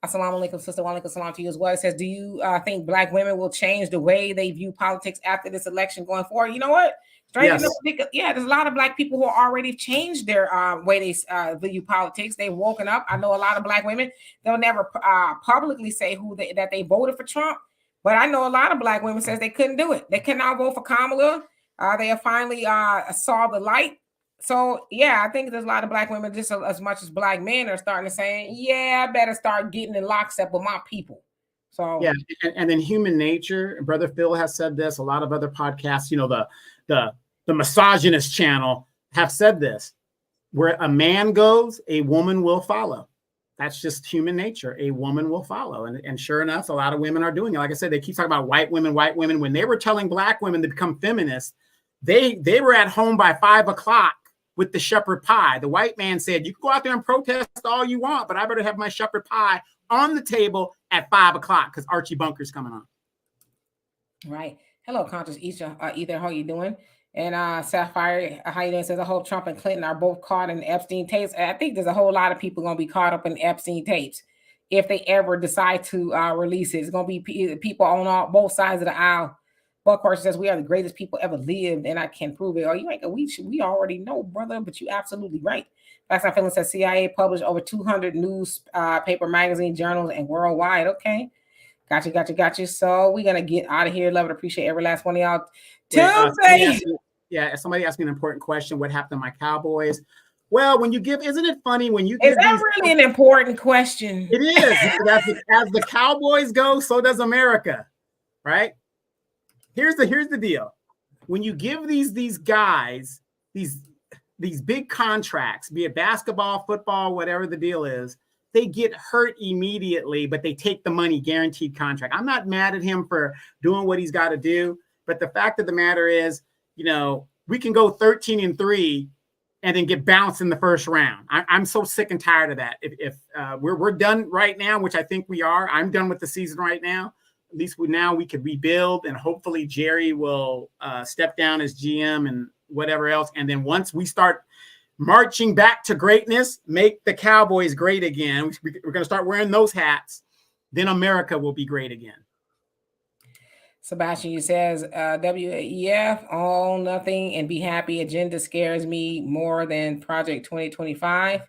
Assalamu alaikum, sister. Wa alaikum salam to you as well. It says, do you think Black women will change the way they view politics after this election going forward? You know what? Yes. There's a lot of Black people who already changed their way they view politics. They've woken up. I know a lot of Black women, they'll never publicly say that they voted for Trump, but I know a lot of Black women says they couldn't do it. They cannot vote for Kamala. They have finally saw the light. So, yeah, I think there's a lot of Black women, just as much as Black men, are starting to say, yeah, I better start getting in lockstep with my people. So, yeah. And then human nature, Brother Phil has said this, a lot of other podcasts, you know, the misogynist channel have said this, where a man goes, a woman will follow. That's just human nature. A woman will follow. And sure enough, a lot of women are doing it. Like I said, they keep talking about white women. When they were telling Black women to become feminists, they were at home by 5 o'clock with the shepherd pie. The white man said, you can go out there and protest all you want, but I better have my shepherd pie on the table at 5 o'clock because Archie Bunker's coming on. Right. Hello, Conscious Ether. How you doing? And Sapphire, how you doing? Says, I hope Trump and Clinton are both caught in Epstein tapes. I think there's a whole lot of people going to be caught up in Epstein tapes if they ever decide to release it. It's going to be people on both sides of the aisle. Buckhorse says, we are the greatest people ever lived, and I can prove it. Oh, you ain't, we already know, brother, but you absolutely right. Facts I Feeling says, CIA published over 200 newspaper, magazine, journals, and worldwide. Okay. Gotcha. So we're going to get out of here. Love it. Appreciate every last one of y'all. Tuesday. Somebody asked me an important question. What happened to my Cowboys? Well, when you give, isn't it funny when you give? Is that really an important question? It is. As the Cowboys go, so does America, right? Here's the deal. When you give these guys these big contracts, be it basketball, football, whatever the deal is, they get hurt immediately, but they take the money, guaranteed contract. I'm not mad at him for doing what he's got to do, but the fact of the matter is, you know, we can go 13-3 and then get bounced in the first round. I'm so sick and tired of that. If we're done right now, which I think we are, I'm done with the season right now. At least we could rebuild, and hopefully Jerry will step down as GM and whatever else. And then once we start marching back to greatness, make the Cowboys great again. We're going to start wearing those hats. Then America will be great again. Sebastian, you says, WEF, all nothing and be happy. Agenda scares me more than Project 2025.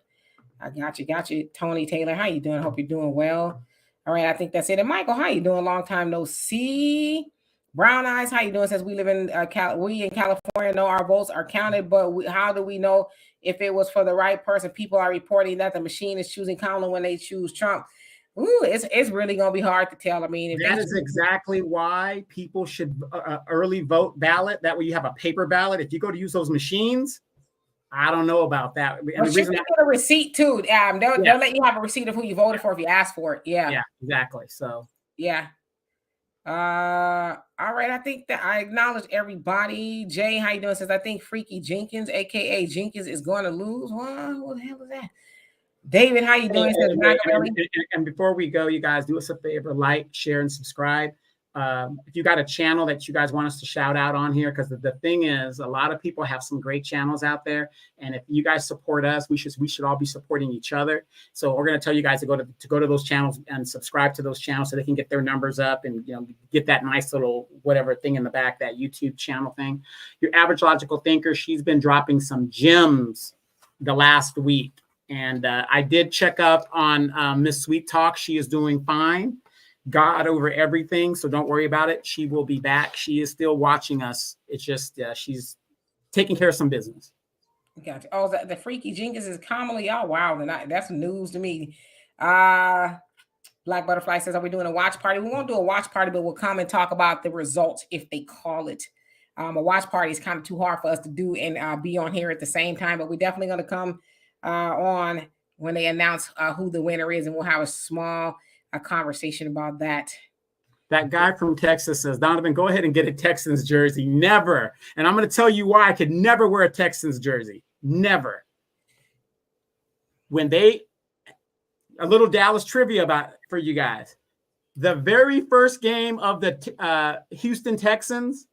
I got you. Tony Taylor, how you doing? Hope you're doing well. All right, I think that's it. And Michael, how you doing? Long time no see. Brown Eyes, how you doing? Says we live in we in California know our votes are counted, but how do we know if it was for the right person? People are reporting that the machine is choosing Kamala when they choose Trump. Ooh, it's really gonna be hard to tell. I mean, that is exactly why people should early vote ballot. That way, you have a paper ballot. If you go to use those machines, I don't know about that. Well, you get a receipt too. They'll let you have a receipt of who you voted for if you ask for it. Yeah, exactly. So yeah. All right. I think that I acknowledge everybody. Jay, how you doing? Says I think Freaky Jenkins, aka Jenkins, is going to lose. What the hell is that? David, how you doing? Says Machiavelli. And before we go, you guys do us a favor, like, share, and subscribe. If you got a channel that you guys want us to shout out on here, because the thing is, a lot of people have some great channels out there, and if you guys support us, we should all be supporting each other. So we're going to tell you guys to go to those channels and subscribe to those channels so they can get their numbers up and get that nice little whatever thing in the back, that YouTube channel thing. Your Average Logical Thinker, she's been dropping some gems the last week, and I did check up on Miss Sweet Talk. She is doing fine. God over everything, so don't worry about it. She will be back. She is still watching us. It's just she's taking care of some business. Gotcha. Oh, the Freaky Jenkins is commonly out. Wow, that's news to me. Black Butterfly says, "Are we doing a watch party? We won't do a watch party, but we'll come and talk about the results if they call it. A watch party is kind of too hard for us to do and be on here at the same time, but we're definitely going to come on when they announce who the winner is, and we'll have a small." A conversation about that. That guy from Texas says, Donovan, go ahead and get a Texans jersey. Never. And I'm going to tell you why I could never wear a Texans jersey. Never. A little Dallas trivia for you guys. The very first game of the Houston Texans,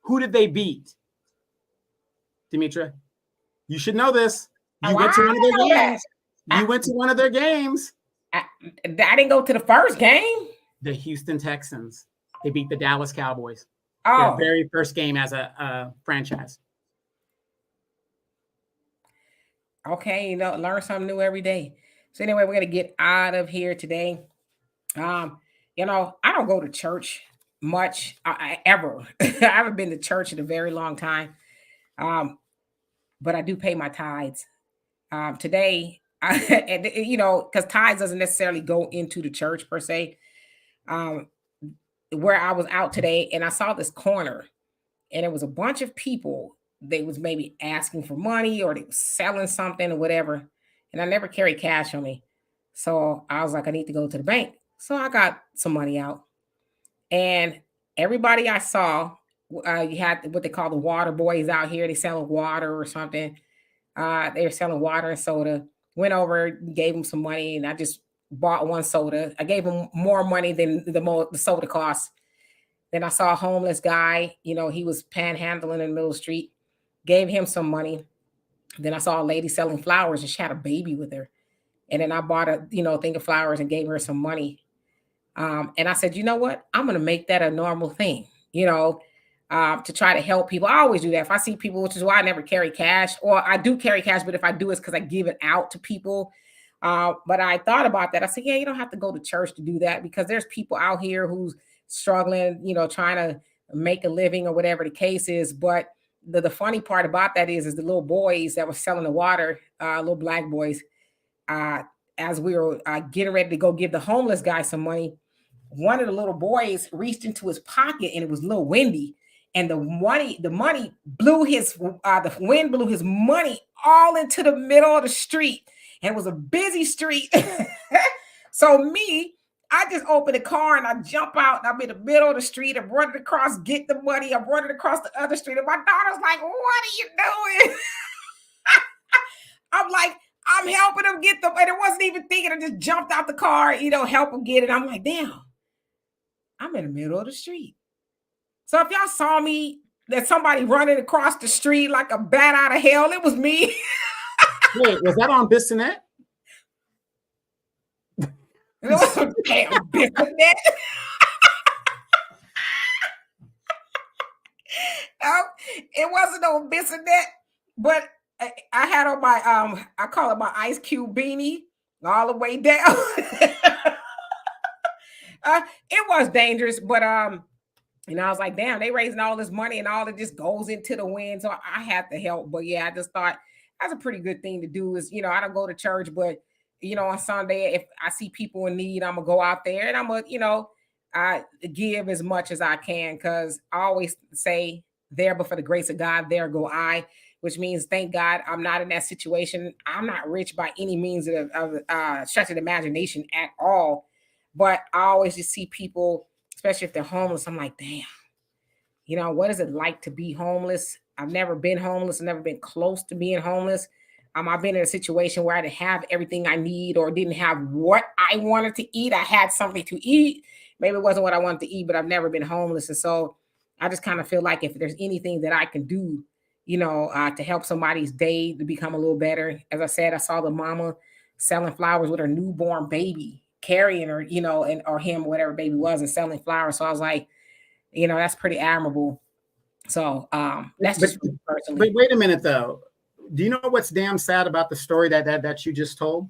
who did they beat? Demetra, you should know this. You went to one of their games. You went to one of their games. I didn't go to the first game. The Houston Texans. They beat the Dallas Cowboys. Oh, their very first game as a franchise. Okay, learn something new every day. So anyway, we're gonna get out of here today. I don't go to church much ever. I haven't been to church in a very long time. But I do pay my tithes. Today. Because tithes doesn't necessarily go into the church per se. Where I was out today and I saw this corner and it was a bunch of people. They was maybe asking for money or they was selling something or whatever. And I never carry cash on me. So I was like, I need to go to the bank. So I got some money out. And everybody I saw, you had what they call the water boys out here. They selling water or something. They were selling water and soda. Went over, gave him some money, and I just bought one soda. I gave him more money than the soda cost. Then I saw a homeless guy. He was panhandling in the middle of the street. Gave him some money. Then I saw a lady selling flowers, and she had a baby with her. And then I bought a thing of flowers and gave her some money. And I said, you know what? I'm going to make that a normal thing. To try to help people. I always do that. If I see people, which is why I never carry cash, or I do carry cash, but if I do, it's because I give it out to people. But I thought about that. I said, yeah, you don't have to go to church to do that because there's people out here who's struggling, trying to make a living or whatever the case is. But the funny part about that is the little boys that were selling the water, little black boys, as we were getting ready to go give the homeless guy some money, one of the little boys reached into his pocket and it was a little windy. And the money blew the wind blew his money all into the middle of the street. And it was a busy street. So I just opened the car and I jump out. And I'm in the middle of the street. I'm running across, get the money. I'm running across the other street. And my daughter's like, what are you doing? I'm like, I'm helping him get them. And it wasn't even thinking. I just jumped out the car, help him get it. I'm like, damn, I'm in the middle of the street. So if y'all saw me, that somebody running across the street like a bat out of hell, it was me. Wait, was that on Bissonnette? It was damn Bissonnette. No, it wasn't on Bissonnette, but I had on my I call it my Ice Cube beanie all the way down. It was dangerous, but and I was like, damn, they raising all this money and all of this goes into the wind. So I had to help. But yeah, I just thought that's a pretty good thing to do is, I don't go to church, but, on Sunday, if I see people in need, I'm going to go out there and I'm going to, I give as much as I can because I always say there, but for the grace of God, there go I, which means, thank God, I'm not in that situation. I'm not rich by any means of stretch of imagination at all. But I always just see people especially if they're homeless. I'm like, damn, you know, what is it like to be homeless? I've never been homeless. I've never been close to being homeless. I've been in a situation where I didn't have everything I need or didn't have what I wanted to eat. I had something to eat. Maybe it wasn't what I wanted to eat, but I've never been homeless. And so I just kind of feel like if there's anything that I can do, you know, to help somebody's day to become a little better. As I said, I saw the mama selling flowers with her newborn baby, carrying her, you know, and or him, whatever baby was, and selling flowers. So I was like, you know, that's pretty admirable. So that's just me personally. But wait a minute though. Do you know what's damn sad about the story that you just told?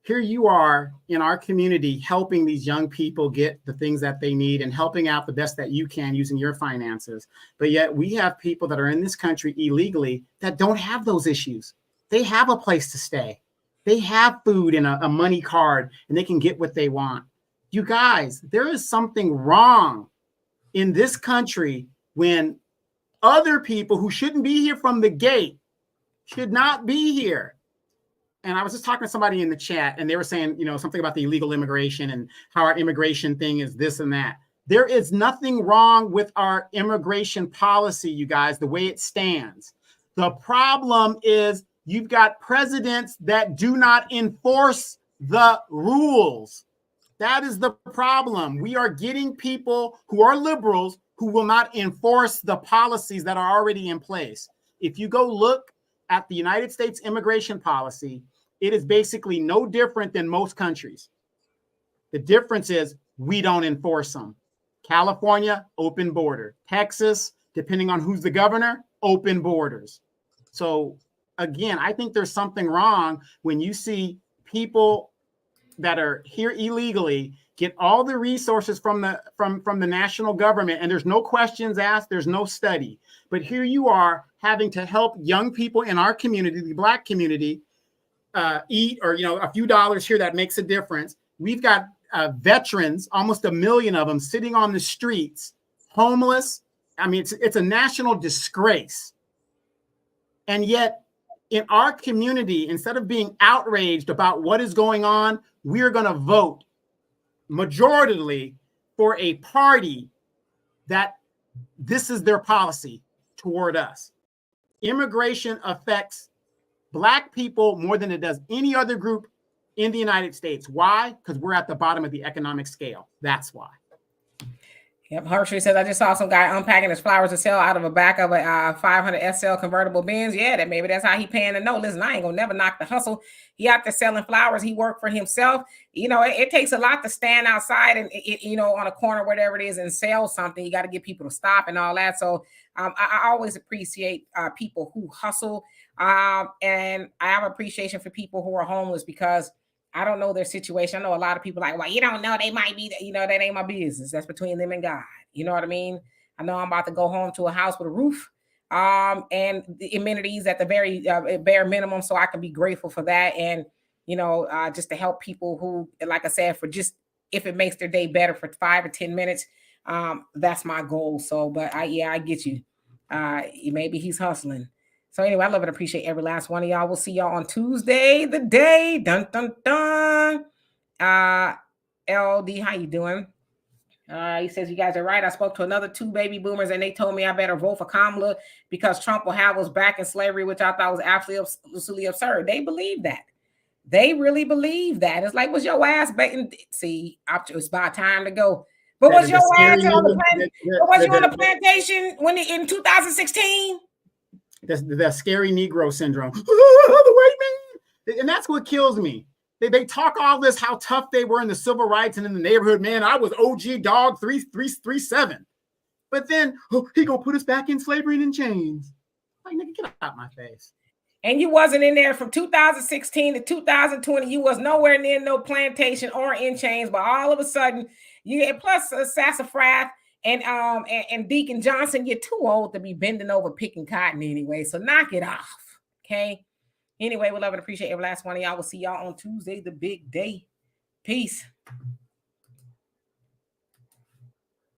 Here you are in our community helping these young people get the things that they need and helping out the best that you can using your finances. But yet we have people that are in this country illegally that don't have those issues. They have a place to stay. They have food and a money card and they can get what they want. You guys, there is something wrong in this country when other people who shouldn't be here from the gate should not be here. And I was just talking to somebody in the chat and they were saying, you know, something about the illegal immigration and how our immigration thing is this and that. There is nothing wrong with our immigration policy, you guys, the way it stands. The problem is you've got presidents that do not enforce the rules. That is the problem. We are getting people who are liberals who will not enforce the policies that are already in place. If you go look at the United States immigration policy, it is basically no different than most countries. The difference is we don't enforce them. California, open border. Texas, depending on who's the governor, open borders. So again, I think there's something wrong when you see people that are here illegally get all the resources from the national government, and there's no questions asked, there's no study. But here you are having to help young people in our community, the Black community, eat, or, you know, a few dollars here that makes a difference. We've got veterans, almost 1 million of them, sitting on the streets, homeless. I mean, it's a national disgrace. And yet, in our community, instead of being outraged about what is going on, we're going to vote majoritarily for a party that this is their policy toward us. Immigration affects Black people more than it does any other group in the United States. Why? Because we're at the bottom of the economic scale. That's why. Yep, Hershey says, I just saw some guy unpacking his flowers to sell out of the back of a 500 SL convertible Benz. Yeah, that maybe that's how he paying the note. Listen, I ain't gonna never knock the hustle. He out there selling flowers. He worked for himself. You know, it takes a lot to stand outside and, you know, on a corner, whatever it is, and sell something. You got to get people to stop and all that. So I always appreciate people who hustle. And I have appreciation for people who are homeless because I don't know their situation. I know a lot of people like, well, you don't know, they might be, you know, that ain't my business. That's between them and God. You know what I mean? I know I'm about to go home to a house with a roof and the amenities at the very bare minimum. So I can be grateful for that. And, you know, just to help people who, like I said, for just, if it makes their day better for 5 or 10 minutes, that's my goal. So, but I get you. Maybe he's hustling. So anyway, I love and appreciate every last one of y'all. We'll see y'all on Tuesday, the day. Dun, dun, dun. LD, how you doing? He says, you guys are right. I spoke to another 2 baby boomers and they told me I better vote for Kamala because Trump will have us back in slavery, which I thought was absolutely absurd. They believe that. They really believe that. It's like, was your ass betting? See, it's about time to go. But was your ass on the plantation when in 2016? The scary Negro syndrome. The white man. And that's what kills me. They talk all this, how tough they were in the civil rights and in the neighborhood. Man, I was OG dog 337. But then he gonna put us back in slavery and in chains. Like, nigga, get out my face. And you wasn't in there from 2016 to 2020. You was nowhere near no plantation or in chains. But all of a sudden, you get plus Sassafras and Deacon Johnson, you're too old to be bending over picking cotton anyway. So knock it off. Okay. Anyway, we love and appreciate every last one of y'all. We'll see y'all on Tuesday, the big day. Peace.